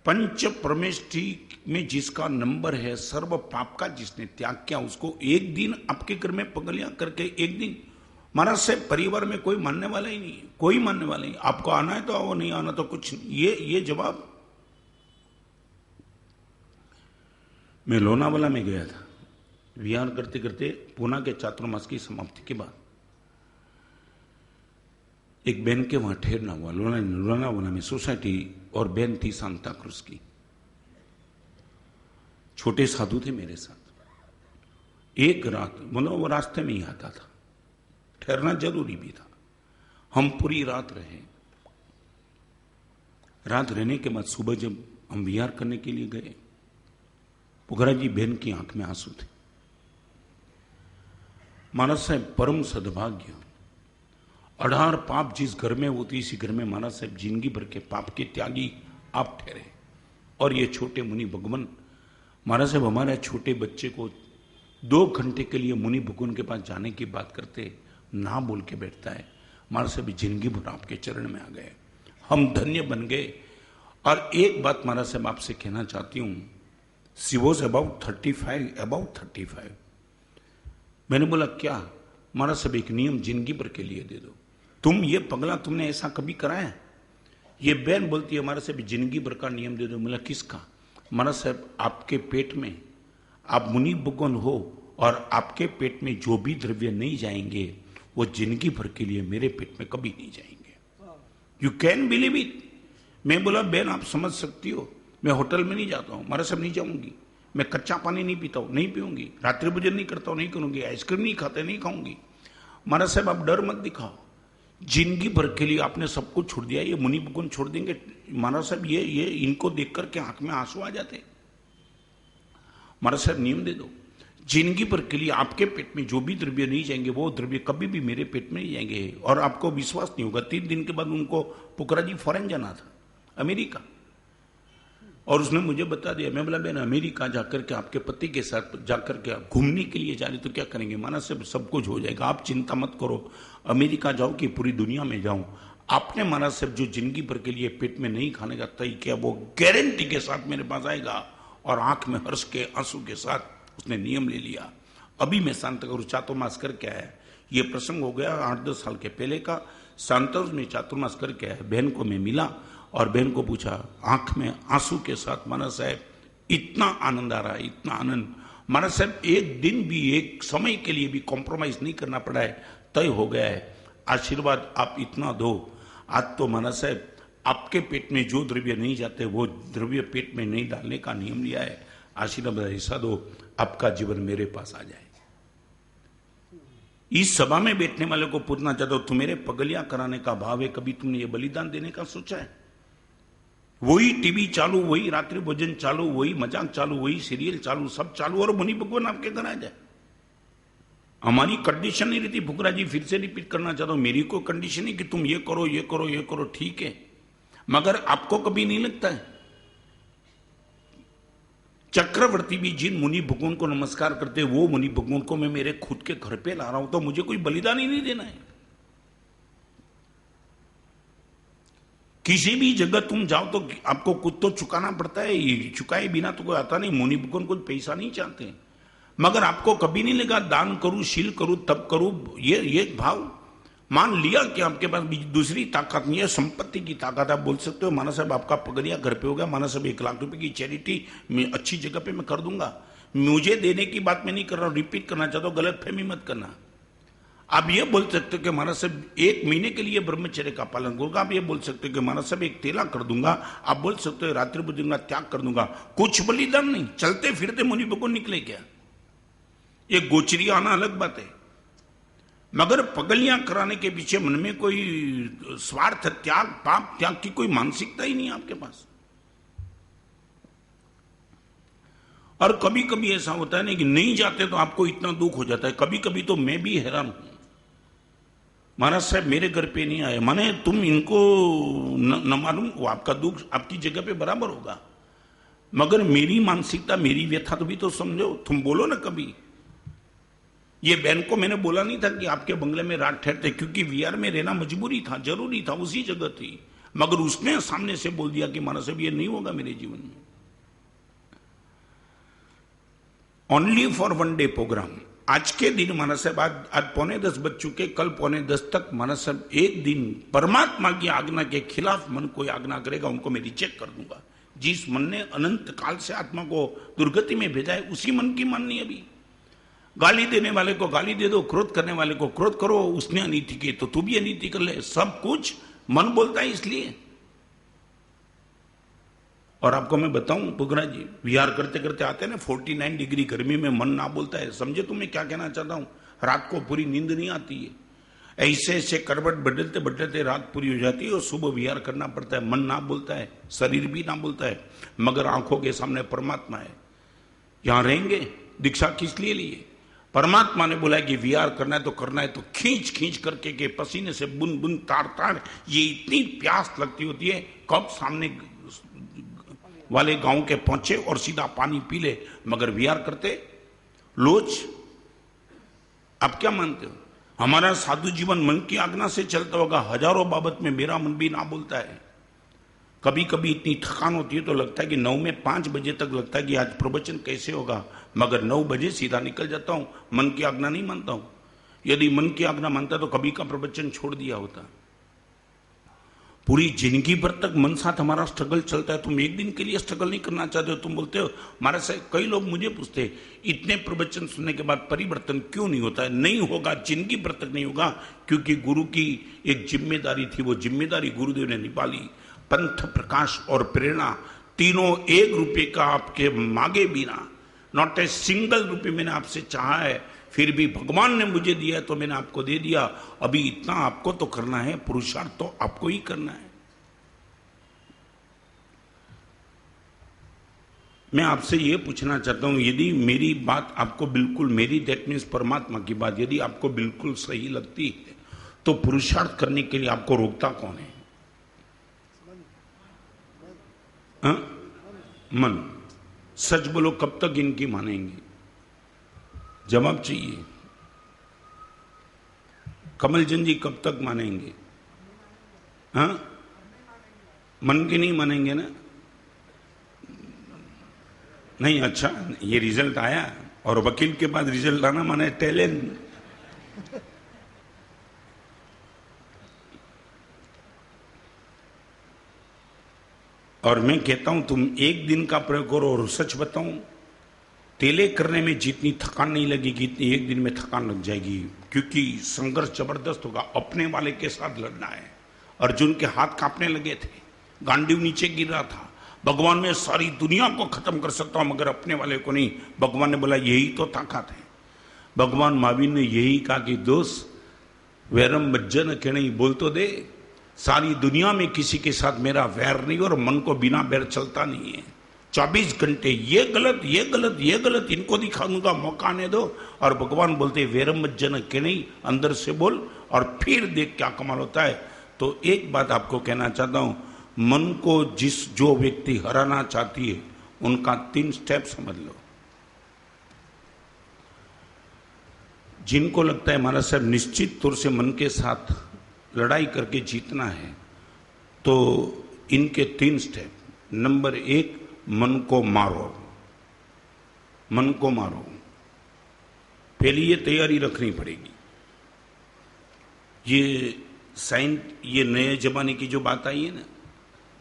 पंच परमेष्ठी में जिसका नंबर है, सर्व पाप का जिसने त्याग किया, उसको एक दिन आपके घर में पगलियां करके एक दिन, महाराज से परिवार में कोई मानने वाला ही नहीं है, कोई मानने वाला नहीं। आपको आना है तो आओ, नहीं आना तो कुछ नहीं। ये जवाब। मैं लोनावाला में गया था विहार करते करते, पूना के चातुर्मास की समाप्ति के बाद एक बहन के वहां ठहरना हुआ। लोनावाला में सोसाइटी, और बहन थी सांता क्रूज की। छोटे साधु थे मेरे साथ। एक रात मतलब वो रास्ते में ही आता था, ठहरना जरूरी भी था। हम पूरी रात रहे। रात रहने के बाद सुबह जब हम विहार करने के लिए गए, पुखरा जी बहन की आंख में आंसू थे। महाराज साहब परम सद्भाग्य, 18 पाप जिस घर में होती, इसी घर में महाराज साहब जिंदगी भर के पाप के त्यागी आप ठहरे। और ये छोटे मुनि भगवान, महाराज साहब हमारे छोटे बच्चे को 2 घंटे के लिए मुनि भगवान के पास जाने की बात करते, ना बोल के बैठता है। महाराज साहब जिंदगी भर आपके चरण में आ गए, हम धन्य बन गए। और एक बात महाराज साहब आपसे कहना चाहती हूं, शी वॉज अबाउट 35। मैंने बोला क्या? महाराज साहब एक नियम जिंदगी भर के लिए दे दो। तुम ये पगला, तुमने ऐसा कभी कराया? ये बहन बोलती है महाराज साहब जिंदगी भर का नियम दे दो। बोला किसका? महाराज साहब आपके पेट में, आप मुनि भगवान हो, और आपके पेट में जो भी द्रव्य नहीं जाएंगे वो जिंदगी भर के लिए मेरे पेट में कभी नहीं जाएंगे। You can believe it. मैं बोला बहन आप समझ सकती हो, मैं होटल में नहीं जाता हूं, महाराज साहब नहीं जाऊंगी, मैं कच्चा पानी नहीं पीता हूं, नहीं पीऊंगी, रात्रि भोजन नहीं करता हूं, नहीं करूंगी, आइसक्रीम नहीं खाते, नहीं खाऊंगी। महाराज साहब आप डर मत दिखाओ, जिंदगी भर के लिए आपने सब कुछ छोड़ दिया, ये मुनि भगवान छोड़ देंगे? महाराज साहब ये इनको देख करके आंख में आंसू आ जाते। महाराज साहब नियम दे दो, जिंदगी भर के लिए आपके पेट में जो भी द्रव्य नहीं जाएंगे वो द्रव्य कभी भी मेरे पेट में नहीं जाएंगे। और आपको विश्वास नहीं होगा, 3 दिन के बाद उनको पुखरा जी फॉरेन जाना था, अमेरिका, और उसने मुझे बता दिया। मैं बोला बहन अमेरिका जाकर के आपके पति के साथ जाकर के घूमने के लिए जा रहे तो क्या करेंगे? माना सब कुछ हो जाएगा, आप चिंता मत करो, अमेरिका जाओ कि पूरी दुनिया में जाऊं। आपने माना सब जो जिंदगी भर के लिए पेट में नहीं खाने का तय किया वो गारंटी के साथ मेरे पास आएगा। और आंख में हर्ष के आंसू के साथ उसने नियम ले लिया। अभी मैं सांताक्रूज चातुर्मास करके आया, ये प्रसंग हो गया 8-10 साल के पहले का। सांताक्रूज में चातुर्मास करके आया, बहन को मैं मिला और बहन को पूछा, आंख में आंसू के साथ, महाराज साहब इतना आनंद आ रहा है, इतना आनंद। महाराज साहब एक दिन भी, एक समय के लिए भी कॉम्प्रोमाइज नहीं करना पड़ा है, तय हो गया है। आशीर्वाद आप इतना दो। आज तो महाराज साहब आपके पेट में जो द्रव्य नहीं जाते वो द्रव्य पेट में नहीं डालने का नियम लिया है। आशीर्वाद ऐसा दो, आपका जीवन मेरे पास आ जाए। इस सभा में बैठने वाले को पूछना चाहता हूं, तुम्हारे पगलियां कराने का भाव है, कभी तुमने ये बलिदान देने का सोचा है? वही टीवी चालू, वही रात्रि भोजन चालू, वही मजाक चालू, वही सीरियल चालू, सब चालू, और मुनि भगवान आपके घर आ जाए। हमारी कंडीशन नहीं रहती। फुकरा जी फिर से रिपीट करना चाहता हूं, मेरी को कंडीशन है कि तुम ये करो, ये करो, ये करो, ठीक है, मगर आपको कभी नहीं लगता है? चक्रवर्ती भी जिन मुनि भगवान को नमस्कार करते, वो मुनि भगवान को मैं मेरे खुद के घर पे ला रहा हूं, तो मुझे कोई बलिदान ही नहीं देना है। किसी भी जगह तुम जाओ तो आपको कुछ तो चुकाना पड़ता है, ये चुकाए बिना तो कोई आता नहीं। मुनि भगवान कुछ पैसा नहीं चाहते, मगर आपको कभी नहीं लगा दान करूं, शील करूं, तब करूं, ये भाव मान लिया कि आपके पास दूसरी ताकत नहीं है, संपत्ति की ताकत। आप बोल सकते हो माना साहब आपका पगड़िया घर पे हो गया, माना साहब 1 लाख रुपए की चैरिटी मैं अच्छी जगह पे मैं कर दूंगा। मुझे देने की बात मैं नहीं कर रहा हूं, रिपीट करना चाहता हूं, गलत फहमी मत करना। आप ये बोल सकते हो कि माना साहब 1 महीने के लिए ब्रह्मचर्य का पालन करूंगा। आप ये बोल सकते हो कि माना साहब 1 तेला कर दूंगा। आप बोल सकते हो रात्रि भोजन का त्याग कर दूंगा। कुछ बलिदान नहीं, चलते फिरते मुनि भगवान निकले क्या? ये गोचरी आना अलग बात है, मगर पगलियां कराने के पीछे मन में कोई स्वार्थ त्याग, पाप त्याग की कोई मानसिकता ही नहीं है आपके पास। और कभी कभी ऐसा होता है ना कि नहीं जाते तो आपको इतना दुख हो जाता है। कभी कभी तो मैं भी हैरान हूं, महाराज साहब मेरे घर पे नहीं आए, माने तुम इनको न मालूम, वो आपका दुख आपकी जगह पे बराबर होगा, मगर मेरी मानसिकता मेरी व्यथा तो भी तो समझो, तुम बोलो ना कभी। ये बहन को मैंने बोला नहीं था कि आपके बंगले में रात ठहरते, क्योंकि वीआर में रहना मजबूरी था, जरूरी था, उसी जगह थी, मगर उसने सामने से बोल दिया कि महाराज साहब ये नहीं होगा मेरे जीवन में। Only for 1 day program. आज के दिन महाराज साहब आज 9:45 बज चुके, कल 9:45 तक महाराज साहब एक दिन परमात्मा की आज्ञा के खिलाफ मन कोई आज्ञा करेगा उनको मैं रिजेक्ट कर दूंगा। जिस मन ने अनंत काल से आत्मा को दुर्गति में भेजा है उसी मन की माननी। अभी गाली देने वाले को गाली दे दो, क्रोध करने वाले को क्रोध करो, उसने अनीति की तो तू भी अनीति कर ले, सब कुछ मन बोलता है इसलिए। और आपको मैं बताऊं पुगरा जी, विहार करते करते आते हैं ना 49 डिग्री गर्मी में मन ना बोलता है, समझे तुम्हें क्या कहना चाहता हूं? रात को पूरी नींद नहीं आती है, ऐसे ऐसे करवट बदलते बदलते रात पूरी हो जाती है और सुबह विहार करना पड़ता है। मन ना बोलता है, शरीर भी ना बोलता है, मगर आंखों के सामने परमात्मा है। यहां रहेंगे, दीक्षा किस लिए लिए? परमात्मा ने बोला कि विहार करना है तो करना है, तो खींच खींच करके के पसीने से बुन बुन तार तार ये इतनी प्यास लगती होती है, कब सामने वाले गांव के पहुंचे और सीधा पानी पी ले, मगर विहार करते लोच। आप क्या मानते हो? हमारा साधु जीवन मन की आज्ञा से चलता होगा, हजारों बाबत में मेरा मन भी ना बोलता है। कभी कभी इतनी थकान होती है तो लगता है कि 9 में 5 बजे तक लगता है कि आज प्रवचन कैसे होगा, मगर 9 बजे सीधा निकल जाता हूं, मन की आज्ञा नहीं मानता हूं। यदि मन की आज्ञा मानता तो कभी का प्रवचन छोड़ दिया होता। पूरी जिंदगी भर तक मन साथ हमारा स्ट्रगल चलता है। तुम एक दिन के लिए स्ट्रगल नहीं करना चाहते हो, तुम बोलते हो हमारे से। कई लोग मुझे पूछते हैं इतने प्रवचन सुनने के बाद परिवर्तन क्यों नहीं होता है? नहीं होगा, जिंदगी भर तक नहीं होगा, क्योंकि गुरु की एक जिम्मेदारी थी, वो जिम्मेदारी गुरुदेव ने निभाली। पंथ, प्रकाश और प्रेरणा तीनों 1 रुपये का आपके मांगे बिना, नॉट ए सिंगल रुपये मैंने आपसे चाहा है, फिर भी भगवान ने मुझे दिया तो मैंने आपको दे दिया। अभी इतना आपको तो करना है, पुरुषार्थ तो आपको ही करना है। मैं आपसे यह पूछना चाहता हूं, यदि मेरी बात आपको बिल्कुल, मेरी दैट मीन्स परमात्मा की बात, यदि आपको बिल्कुल सही लगती है तो पुरुषार्थ करने के लिए आपको रोकता कौन है? मन। सच बोलो, कब तक इनकी मानेंगे? जवाब चाहिए। कमलचंद जी कब तक मानेंगे? हाँ, मन के नहीं मानेंगे ना? नहीं, अच्छा ये रिजल्ट आया, और वकील के बाद रिजल्ट आना माने टैलेंट। और मैं कहता हूं तुम एक दिन का प्रयोग करो, और सच बताऊं तेले करने में जितनी थकान नहीं लगेगी इतनी एक दिन में थकान लग जाएगी, क्योंकि संघर्ष जबरदस्त होगा। अपने वाले के साथ लड़ना है। अर्जुन के हाथ कांपने लगे थे, गांडीव नीचे गिर रहा था। भगवान में सारी दुनिया को खत्म कर सकता हूं मगर अपने वाले को नहीं। भगवान ने बोला यही तो ताकत है। भगवान महावीर ने यही कहा कि दोस्त वैरम मज्जन के नहीं, बोल तो दे, सारी दुनिया में किसी के साथ मेरा वैर नहीं और मन को बिना वैर चलता नहीं है। 24 घंटे ये गलत, ये गलत, ये गलत, इनको दिखाऊंगा, मौका आने दो। और भगवान बोलते वैरम मज्जन के नहीं, अंदर से बोल और फिर देख क्या कमाल होता है। तो एक बात आपको कहना चाहता हूं, मन को जो व्यक्ति हराना चाहती है उनका 3 स्टेप समझ लो। जिनको लगता है महाराज साहब निश्चित तौर से मन के साथ लड़ाई करके जीतना है, तो इनके 3 स्टेप। नंबर 1, मन को मारो। मन को मारो, पहले ये तैयारी रखनी पड़ेगी। ये नए जमाने की जो बात आई है ना,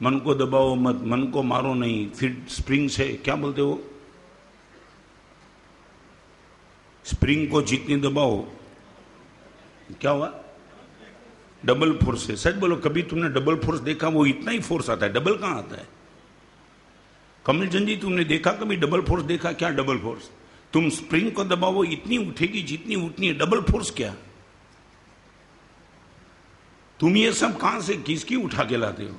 मन को दबाओ मत, मन को मारो नहीं, फिर स्प्रिंग से क्या बोलते हो, स्प्रिंग को जितनी दबाओ क्या हुआ, डबल फोर्स है। सच बोलो, कभी तुमने डबल फोर्स देखा? वो इतना ही फोर्स आता है, डबल कहां आता है? कमलचंद जी तुमने देखा कभी डबल फोर्स देखा? क्या डबल फोर्स? तुम स्प्रिंग को दबाओ इतनी उठेगी जितनी उठनी है, डबल फोर्स क्या? तुम ये सब कहां से किसकी उठा के लाते हो?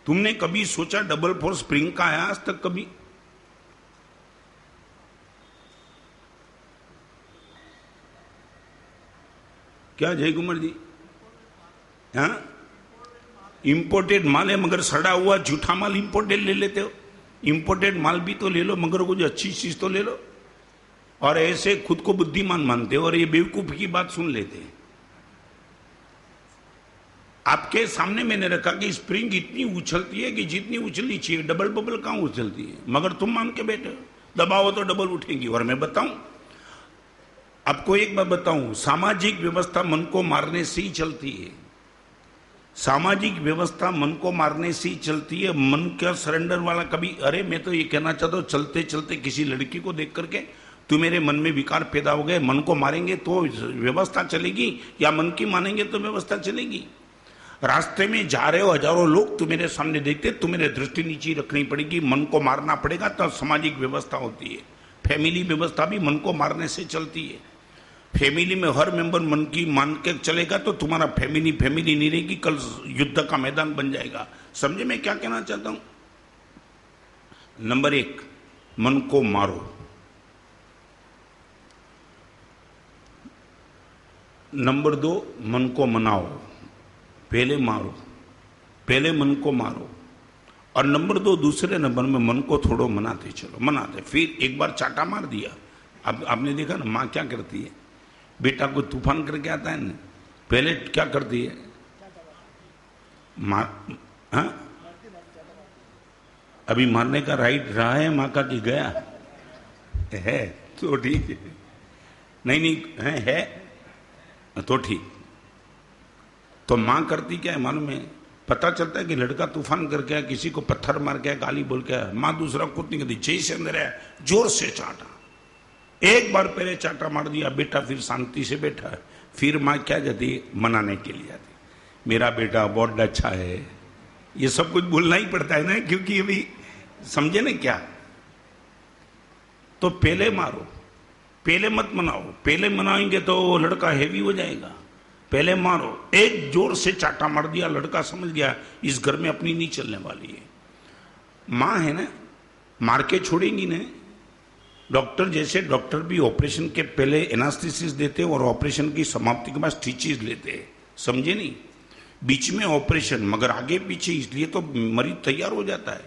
तुमने कभी सोचा डबल फोर्स स्प्रिंग का आया आज तक कभी? क्या जय कुमार जी? हाँ, इंपोर्टेड माल है मगर सड़ा हुआ झूठा माल इंपोर्टेड ले लेते हो। इंपोर्टेड माल भी तो ले लो मगर कुछ अच्छी चीज तो ले लो। और ऐसे खुद को बुद्धिमान मानते हो और ये बेवकूफ की बात सुन लेते हैं। आपके सामने मैंने रखा कि स्प्रिंग इतनी उछलती है कि जितनी उछलनी चाहिए, डबल बबल कहां उछलती है, मगर तुम मान के बैठे हो, दबाओ तो डबल उठेंगी। और मैं बताऊं आपको, एक बात बताऊं, सामाजिक व्यवस्था मन को मारने से ही चलती है। सामाजिक व्यवस्था मन को मारने से ही चलती है। मन का सरेंडर वाला कभी, अरे मैं तो ये कहना चाहता हूं, चलते चलते किसी लड़की को देख करके तो मेरे मन में विकार पैदा हो गए, मन को मारेंगे तो व्यवस्था चलेगी या मन की मानेंगे तो व्यवस्था चलेगी? रास्ते में जा रहे हो, हजारों लोग तुम्हारे सामने देखते, तुम्हें दृष्टि नीचे रखनी पड़ेगी, मन को मारना पड़ेगा, तब सामाजिक व्यवस्था होती है। फैमिली व्यवस्था भी मन को मारने से चलती है। फैमिली में हर मेंबर मन की मान के चलेगा तो तुम्हारा फैमिली नहीं रहेगी, कल युद्ध का मैदान बन जाएगा। समझे मैं क्या कहना चाहता हूं? नंबर 1, मन को मारो। नंबर 2, मन को मनाओ। पहले मारो, पहले मन को मारो, और नंबर 2, दूसरे नंबर में मन को थोड़ो मनाते चलो, मनाते। फिर एक बार चाटा मार दिया। अब आपने देखा ना माँ क्या करती है, बेटा को तूफान करके आता है ना, पहले क्या करती है, मार, हाँ? अभी मारने का राइट रहा है माँ का कि गया है तो ठीक है, नहीं है तो ठीक। तो मां करती क्या है मालूम है? पता चलता है कि लड़का तूफान करके आया, किसी को पत्थर मार के, गाली बोल के आया, मां दूसरा कुछ नहीं करती, जैसे अंदर है जोर से चाटा। एक बार पहले चाटा मार दिया, बेटा फिर शांति से बैठा है। फिर मां क्या जाती, मनाने के लिए आती, मेरा बेटा बहुत अच्छा है। ये सब कुछ बोलना ही पड़ता है ना, क्योंकि अभी समझे ना क्या। तो पहले मारो, पहले मत मनाओ। पहले मनाएंगे तो वो लड़का हैवी हो जाएगा। पहले मारो। एक जोर से चाटा मार दिया, लड़का समझ गया इस घर में अपनी नहीं चलने वाली है। मां है ना, मार के छोड़ेंगी ना। डॉक्टर जैसे, डॉक्टर भी ऑपरेशन के पहले एनास्थेसिस देते हैं और ऑपरेशन की समाप्ति के बाद स्टिचेस लेते हैं, समझे नहीं? बीच में ऑपरेशन, मगर आगे पीछे, इसलिए तो मरीज तैयार हो जाता है।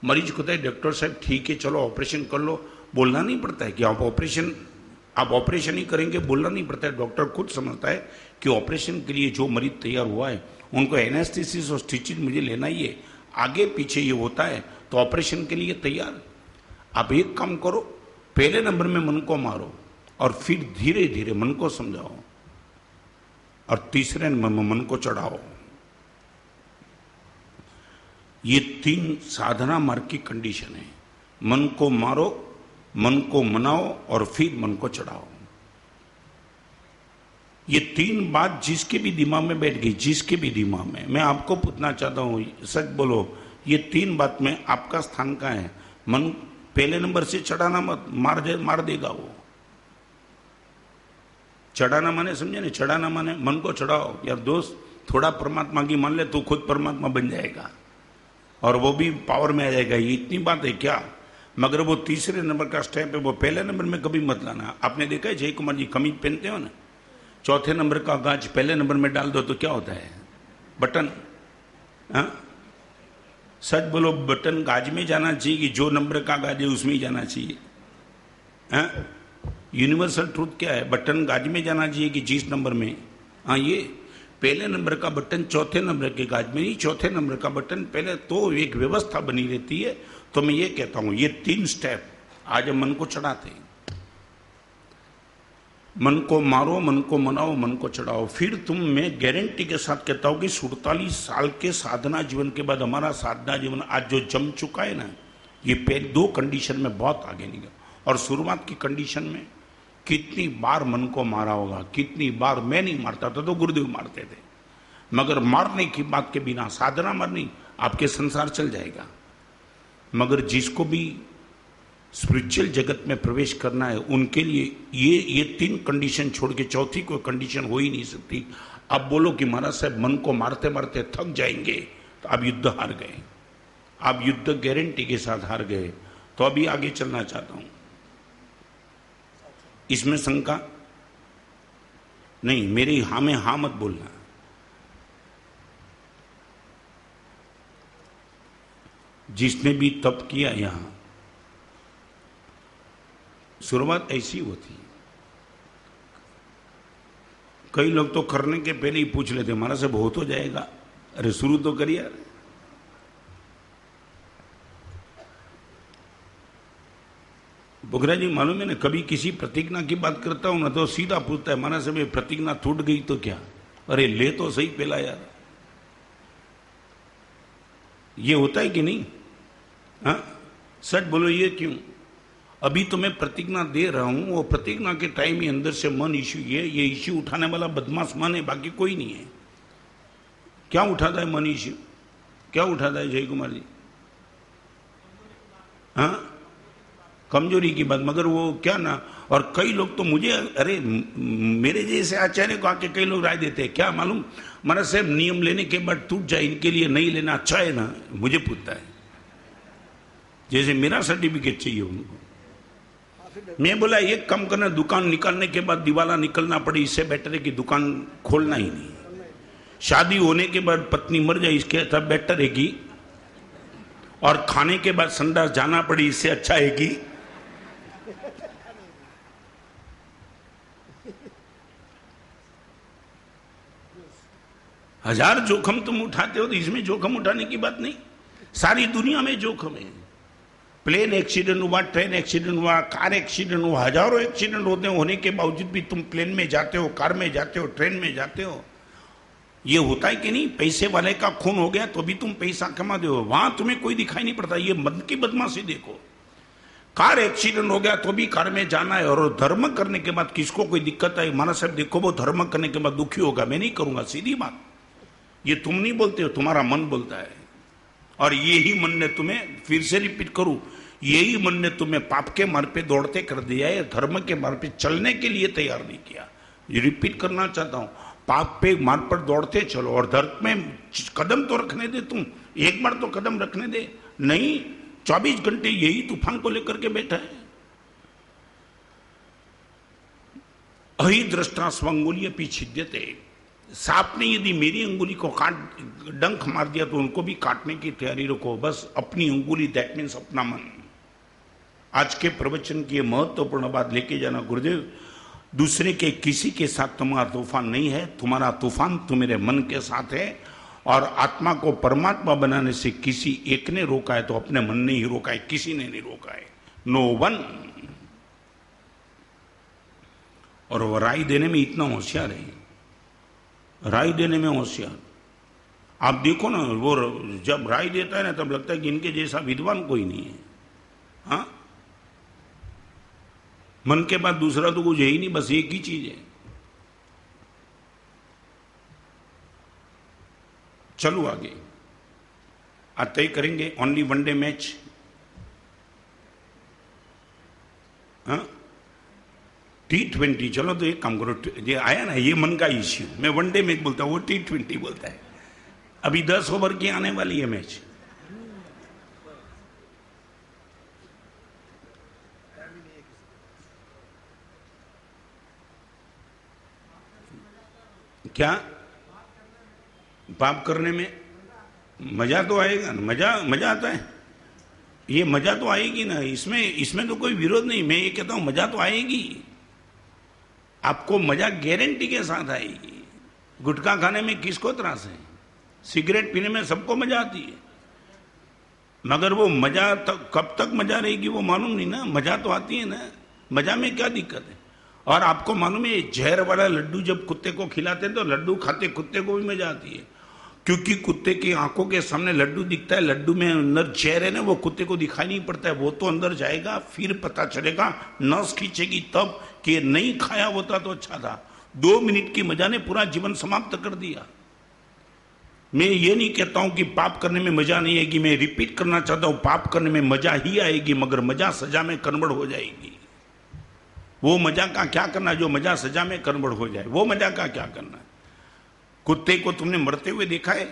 मरीज कहता है डॉक्टर साहब ठीक है चलो ऑपरेशन कर लो, बोलना नहीं पड़ता है कि आप ऑपरेशन ही करेंगे, बोलना नहीं पड़ता है। डॉक्टर खुद समझता है कि ऑपरेशन के लिए जो मरीज तैयार हुआ है उनको एनास्थेसिस और स्टिचेस मुझे लेना ही है, आगे पीछे ये होता है तो ऑपरेशन के लिए तैयार। आप एक काम करो, पहले नंबर में मन को मारो और फिर धीरे धीरे मन को समझाओ, और तीसरे नंबर में मन को चढ़ाओ। ये 3 साधना मार्ग की कंडीशन है। मन को मारो, मन को मनाओ और फिर मन को चढ़ाओ। ये 3 बात जिसके भी दिमाग में बैठ गई, जिसके भी दिमाग में, मैं आपको पूछना चाहता हूं, सच बोलो, ये 3 बात में आपका स्थान कहां है? मन पहले नंबर से चढ़ाना मत, मार देगा वो। चढ़ाना माने समझे ना, चढ़ाना माने मन को चढ़ाओ। यार दोस्त, थोड़ा परमात्मा की मान ले तो खुद परमात्मा बन जाएगा और वो भी पावर में आ जाएगा। ये इतनी बात है क्या? मगर वो तीसरे नंबर का स्टेप है, वो पहले नंबर में कभी मत लाना। आपने देखा है जय कुमार जी कमीज पहनते हो ना, चौथे नंबर का गाज पहले नंबर में डाल दो तो क्या होता है? बटन। हाँ सच बोलो, बटन गाज में जाना चाहिए कि जो नंबर का गाज है उसमें ही जाना चाहिए? हाँ, यूनिवर्सल ट्रूथ क्या है? बटन गाज में जाना चाहिए कि जिस नंबर में? हाँ, ये पहले नंबर का बटन चौथे नंबर के गाज में नहीं, चौथे नंबर का बटन पहले, तो एक व्यवस्था बनी रहती है। तो मैं ये कहता हूं, ये 3 स्टेप आज हम मन को चढ़ाते हैं। मन को मारो, मन को मनाओ, मन को चढ़ाओ। फिर तुम, मैं गारंटी के साथ कहता हूं कि 47 साल के साधना जीवन के बाद हमारा साधना जीवन आज जो जम चुका है ना, ये पहले 2 कंडीशन में बहुत आगे निकला। और शुरुआत की कंडीशन में कितनी बार मन को मारा होगा, कितनी बार। मैं नहीं मारता था तो गुरुदेव मारते थे, मगर मारने की बात के बिना साधना मरनी, आपके संसार चल जाएगा। मगर जिसको भी स्पिरिचुअल जगत में प्रवेश करना है उनके लिए ये 3 कंडीशन छोड़ के चौथी कोई कंडीशन हो ही नहीं सकती। अब बोलो कि महाराज साहब मन को मारते मारते थक जाएंगे, तो आप युद्ध हार गए, आप युद्ध गारंटी के साथ हार गए। तो अभी आगे चलना चाहता हूं, इसमें शंका नहीं, मेरी हाँ में हाँ मत बोलना। जिसने भी तप किया यहां, शुरुआत ऐसी होती है। कई लोग तो करने के पहले ही पूछ लेते हमारा से बहुत हो जाएगा। अरे शुरू तो करिए। बोगरा जी मालूम है ना, कभी किसी प्रतिज्ञा की बात करता हूं ना तो सीधा पूछता है हमारा से प्रतिज्ञा टूट गई तो क्या। अरे ले तो सही पहला यार। ये होता है कि नहीं? हाँ सच बोलो, ये क्यों? अभी तो मैं प्रतिज्ञा दे रहा हूं, वो प्रतिज्ञा के टाइम ही अंदर से मन इश्यू ये इश्यू उठाने वाला बदमाश मन है, बाकी कोई नहीं है। क्या उठाता है मन इश्यू? क्या उठाता है जय कुमार जी? हाँ कमजोरी की बात। मगर वो क्या ना, और कई लोग तो मुझे, अरे मेरे जैसे आचार्य को आके कई लोग राय देते हैं, क्या मालूम महाराज साहब नियम लेने के बाद टूट जाए, इनके लिए नहीं लेना अच्छा है ना। मुझे पूछता है जैसे मेरा सर्टिफिकेट चाहिए उनको। मैं बोला ये कम करना, दुकान निकालने के बाद दिवाला निकलना पड़े, इससे बेटर है कि दुकान खोलना ही नहीं। शादी होने के बाद पत्नी मर जाए, इसके तब बेटर है कि, और खाने के बाद संडास जाना पड़े, इससे अच्छा है कि। हजार जोखम तुम उठाते हो तो इसमें जोखम उठाने की बात नहीं। सारी दुनिया में जोखम है। प्लेन एक्सीडेंट हुआ, ट्रेन एक्सीडेंट हुआ, कार एक्सीडेंट हुआ, हजारों एक्सीडेंट होते हैं, होने के बावजूद भी तुम प्लेन में जाते हो, कार में जाते हो, ट्रेन में जाते हो। ये होता है कि नहीं? पैसे वाले का खून हो गया तो भी तुम पैसा कमा दो, वहां तुम्हें कोई दिखाई नहीं पड़ता। ये मन की बदमाशी देखो। कार एक्सीडेंट हो गया तो भी कार में जाना है, और धर्म करने के बाद किसको कोई दिक्कत है? माना साहब देखो वो धर्म करने के बाद दुखी होगा, मैं नहीं करूंगा, सीधी बात। ये तुम नहीं बोलते हो, तुम्हारा मन बोलता है। और यही मन ने तुम्हें, फिर से रिपीट करूं, यही मन ने तुम्हें पाप के मार्ग पे दौड़ते कर दिया है, धर्म के मार्ग पे चलने के लिए तैयार नहीं किया। ये रिपीट करना चाहता हूं, पाप पे मार्ग पर दौड़ते चलो और धर्म में कदम तो रखने दे। तुम एक बार तो कदम रखने दे। नहीं, 24 घंटे यही तूफान को लेकर के बैठा है। अहि दृष्टा स्वंगुल्यपि छिद्यते। सांप ने यदि मेरी अंगुली को काट डंक मार दिया तो उनको भी काटने की तैयारी रखो। बस अपनी अंगुली, दैट मीन्स अपना मन। आज के प्रवचन की महत्वपूर्ण बात लेके जाना गुरुदेव। दूसरे के किसी के साथ तुम्हारा तूफान नहीं है, तुम्हारा तूफान तुम्हारे मन के साथ है। और आत्मा को परमात्मा बनाने से किसी एक ने रोका है तो अपने मन ने ही रोका है, किसी ने नहीं रोका है। No one. और वो राय देने में इतना होशियार है, राय देने में होशियार। आप देखो ना, वो जब राय देता है ना तब लगता है कि इनके जैसा विद्वान कोई नहीं है। हाँ, मन के बाद दूसरा तो कुछ है ही नहीं, बस एक ही चीज है। चलो आगे, आज तय करेंगे ओनली वनडे मैच। हाँ, T20। चलो तो एक काम करो, ये आया ना, ये मन का इश्यू, मैं वनडे मैच बोलता हूं, वो T20 बोलता है। अभी 10 ओवर की आने वाली है मैच। क्या पाप करने में मजा तो आएगा ना? मजा आता है, ये मजा तो आएगी ना, इसमें तो कोई विरोध नहीं। मैं ये कहता हूं मजा तो आएगी, आपको मजा गारंटी के साथ आएगी। गुटखा खाने में किसको त्रास है? सिगरेट पीने में सबको मजा आती है, मगर वो मजा तक कब तक मजा रहेगी वो मालूम नहीं ना। मजा तो आती है ना, मजा में क्या दिक्कत है? और आपको मालूम है, जहर वाला लड्डू जब कुत्ते को खिलाते हैं तो लड्डू खाते कुत्ते को भी मजा आती है, क्योंकि कुत्ते की आंखों के सामने लड्डू दिखता है, लड्डू में अंदर जहर है ना, वो कुत्ते को दिखाई नहीं पड़ता है। वो तो अंदर जाएगा, फिर पता चलेगा, नस खींचेगी तब कि नहीं खाया होता तो अच्छा था। 2 मिनट की मजा ने पूरा जीवन समाप्त कर दिया। मैं ये नहीं कहता हूं कि पाप करने में मजा नहीं आएगी, मैं रिपीट करना चाहता हूं, पाप करने में मजा ही आएगी, मगर मजा सजा में कन्वर्ट हो जाएगी। वो मजा का क्या करना जो मजा सजा में कन्वर्ट हो जाए? वो मजा का क्या करना? कुत्ते को तुमने मरते हुए देखा है?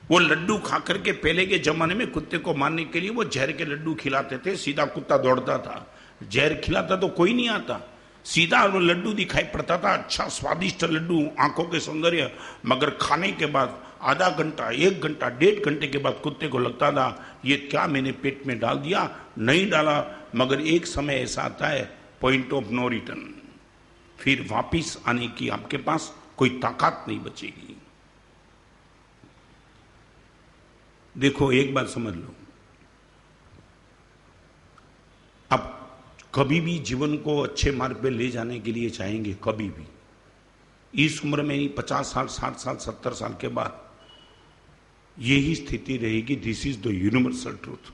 वो लड्डू खा करके, पहले के जमाने में कुत्ते को मारने के लिए वो जहर के लड्डू खिलाते थे, सीधा कुत्ता दौड़ता था। जहर खिलाता तो कोई नहीं आता, सीधा वो लड्डू दिखाई पड़ता था, अच्छा स्वादिष्ट लड्डू, आंखों के सौंदर्य, मगर खाने के बाद आधा घंटा, 1 घंटा, 1.5 घंटे के बाद कुत्ते को लगता था ये क्या मैंने पेट में डाल दिया। नहीं डाला, मगर एक समय ऐसा आता है, पॉइंट ऑफ नो रिटर्न, फिर वापिस आने की आपके पास कोई ताकत नहीं बचेगी। देखो एक बात समझ लो, आप कभी भी जीवन को अच्छे मार्ग पे ले जाने के लिए चाहेंगे, कभी भी इस उम्र में ही 50 साल, 60 साल, 70 साल के बाद यही स्थिति रहेगी। This is the universal truth.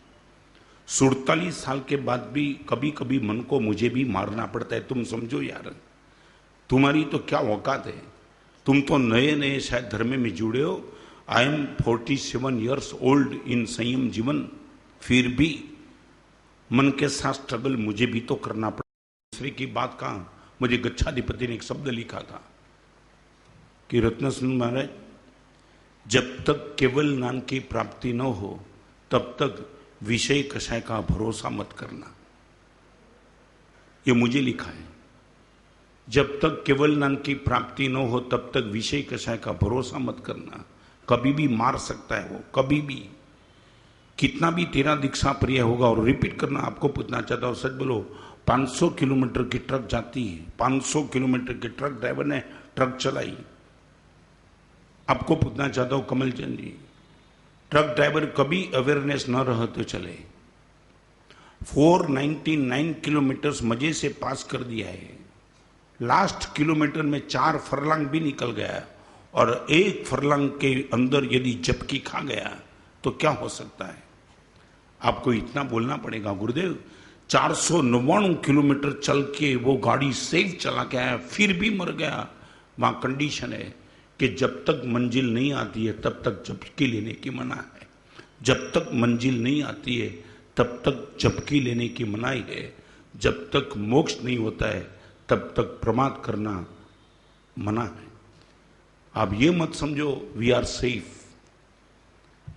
47 साल के बाद भी कभी कभी मन को मुझे भी मारना पड़ता है। तुम समझो यार, तुम्हारी तो क्या औकात है, तुम तो नए नए शायद धर्म में जुड़े हो। I am 47 years old in संयम जीवन, फिर भी मन के साथ स्ट्रगल मुझे भी तो करना पड़ा। दूसरे की बात कहां, मुझे गच्छाधिपति ने एक शब्द लिखा था कि रत्न सिंह महाराज, जब तक केवल ज्ञान की प्राप्ति न हो तब तक विषय कषाय का भरोसा मत करना। ये मुझे लिखा है, जब तक केवल ज्ञान की प्राप्ति न हो तब तक विषय कषाय का भरोसा मत करना। कभी भी मार सकता है वो, कभी भी, कितना भी तेरा दीक्षा प्रिय होगा। और रिपीट करना, आपको पूछना चाहता हूं, सच बोलो, 500 किलोमीटर की ट्रक जाती है, 500 किलोमीटर के ट्रक ड्राइवर ने ट्रक चलाई। आपको पूछना चाहता हूं कमल चंद जी, ट्रक ड्राइवर कभी अवेयरनेस न रहे तो चले, 499 किलोमीटर मजे से पास कर दिया है। लास्ट किलोमीटर में 4 फरलांग भी निकल गया, और 1 फरलांग के अंदर यदि झपकी खा गया तो क्या हो सकता है। आपको इतना बोलना पड़ेगा, गुरुदेव 499 किलोमीटर चल के वो गाड़ी सेफ चला के आया, फिर भी मर गया। वहां कंडीशन है कि जब तक मंजिल नहीं आती है तब तक झपकी लेने की मना है, जब तक मंजिल नहीं आती है तब तक झपकी लेने की मनाही है, जब तक मोक्ष नहीं होता है तब तक प्रमाद करना मना है। आप ये मत समझो वी आर सेफ।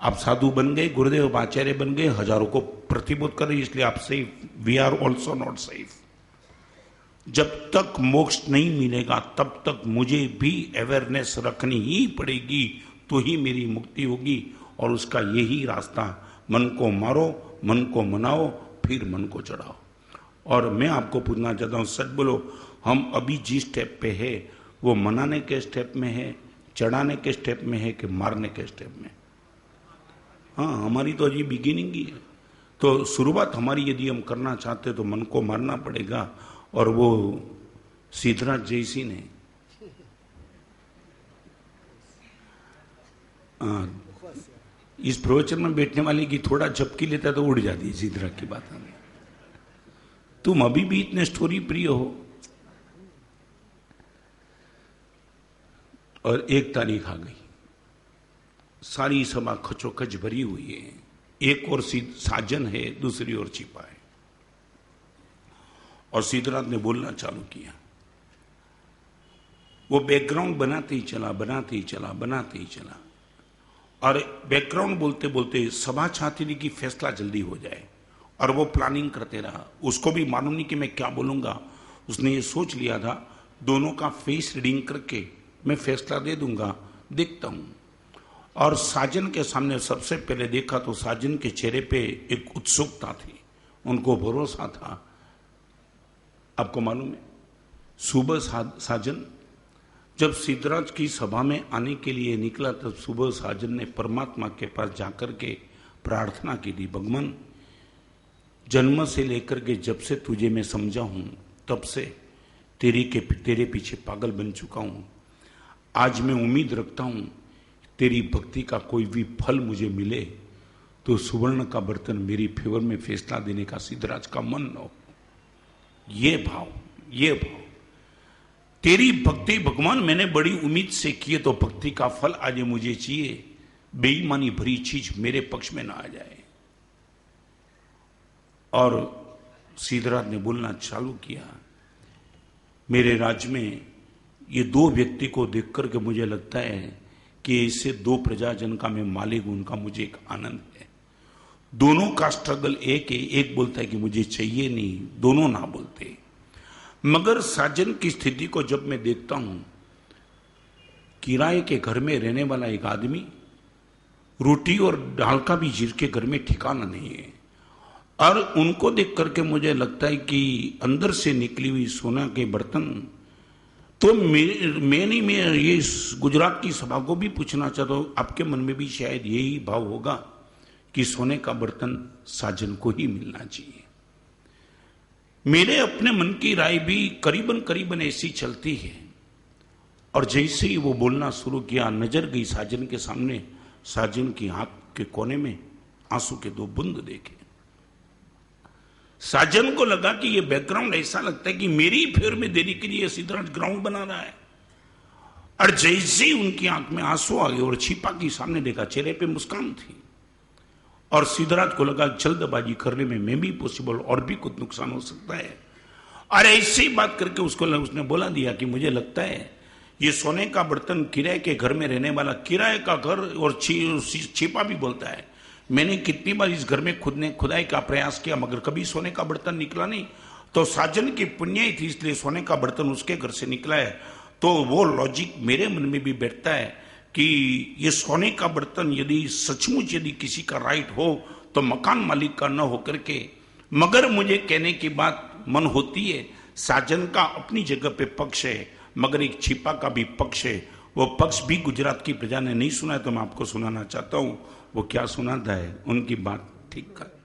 आप साधु बन गए, गुरुदेव आचार्य बन गए, हजारों को प्रतिबोध कर रहे, इसलिए आप safe. We are also not safe. जब तक मोक्ष नहीं मिलेगा तब तक मुझे भी अवेयरनेस रखनी ही पड़ेगी, तो ही मेरी मुक्ति होगी। और उसका यही रास्ता, मन को मारो, मन को मनाओ, फिर मन को चढ़ाओ। और मैं आपको पूछना चाहता हूं, सच बोलो, हम अभी जिस स्टेप पे है वो मनाने के स्टेप में है, चढ़ाने के स्टेप में है कि मारने के स्टेप में? हाँ, हमारी तो अभी बिगिनिंग ही है। तो शुरुआत हमारी यदि हम करना चाहते तो मन को मारना पड़ेगा। और वो सिद्धराज जयसी ने इस प्रवचन में बैठने वाले की थोड़ा झपकी लेता तो उड़ जाती है सिद्धराज की बात हमें। तुम अभी भी इतने स्टोरी प्रिय हो। और 1 तारीख आ गई, सारी सभा खचोखच भरी हुई है, एक और साजन है, दूसरी ओर छिपा है। और सिद्धराज ने बोलना चालू किया। वो बैकग्राउंड बनाते ही चला, बनाते ही चला, बनाते ही चला। और बैकग्राउंड बोलते बोलते सभा चाहती थी कि फैसला जल्दी हो जाए, और वो प्लानिंग करते रहा। उसको भी मालूम नहीं कि मैं क्या बोलूंगा। उसने ये सोच लिया था, दोनों का फेस रीडिंग करके मैं फैसला दे दूंगा, देखता हूं। और साजन के सामने सबसे पहले देखा तो साजन के चेहरे पे एक उत्सुकता थी, उनको भरोसा था। आपको मालूम है, सुबह साजन जब सिद्धराज की सभा में आने के लिए निकला तब सुबह साजन ने परमात्मा के पास जाकर के प्रार्थना की थी, भगवान जन्म से लेकर के जब से तुझे मैं समझा हूं तब से तेरे पीछे पागल बन चुका हूं। आज मैं उम्मीद रखता हूं तेरी भक्ति का कोई भी फल मुझे मिले तो सुवर्ण का बर्तन मेरी फेवर में फैसला देने का सिद्धराज का मन न हो। ये भाव तेरी भक्ति भगवान मैंने बड़ी उम्मीद से की है, तो भक्ति का फल आज मुझे चाहिए। बेईमानी भरी चीज मेरे पक्ष में ना आ जाए। और सिद्धराज ने बोलना चालू किया, मेरे राज्य में ये 2 व्यक्ति को देख करके मुझे लगता है कि इससे 2 प्रजाजन का मैं मालिक हूं, उनका मुझे एक आनंद है। दोनों का स्ट्रगल एक है, एक बोलता है कि मुझे चाहिए नहीं, दोनों ना बोलते। मगर साजन की स्थिति को जब मैं देखता हूं, किराए के घर में रहने वाला एक आदमी, रोटी और दाल का भी जिसके घर में ठिकाना नहीं है, और उनको देख करके मुझे लगता है कि अंदर से निकली हुई सोना के बर्तन, तो मैं ये इस गुजरात की सभा को भी पूछना चाहता हूं, आपके मन में भी शायद यही भाव होगा कि सोने का बर्तन साजन को ही मिलना चाहिए। मेरे अपने मन की राय भी करीबन करीबन ऐसी चलती है। और जैसे ही वो बोलना शुरू किया, नजर गई साजन के सामने, साजन की आंख के कोने में आंसू के 2 बूंद देखे। साजन को लगा कि ये बैकग्राउंड ऐसा लगता है कि मेरी फेर में देने के लिए सिद्धराज ग्राउंड बना रहा है। और जैसे ही उनकी आंख में आंसू आ गए और छिपा की सामने देखा, चेहरे पे मुस्कान थी, और सिद्धराज को लगा जल्दबाजी करने में मैं भी पॉसिबल और भी कुछ नुकसान हो सकता है। और ऐसी बात करके उसने बोला दिया कि मुझे लगता है ये सोने का बर्तन किराए के घर में रहने वाला, किराए का घर और छिपा भी बोलता है, मैंने कितनी बार इस घर में खुदाई का प्रयास किया मगर कभी सोने का बर्तन निकला नहीं, तो साजन की पुण्य ही थी इसलिए सोने का बर्तन उसके घर से निकला है। तो वो लॉजिक मेरे मन में भी बैठता है कि ये सोने का बर्तन यदि सचमुच यदि किसी का राइट हो तो मकान मालिक का न होकर के, मगर मुझे कहने की बात मन होती है, साजन का अपनी जगह पे पक्ष है मगर एक छिपा का भी पक्ष है। वो पक्ष भी गुजरात की प्रजा ने नहीं सुना है, तो मैं आपको सुनाना चाहता हूं। वो क्या सुनाता है, उनकी बात ठीक कर।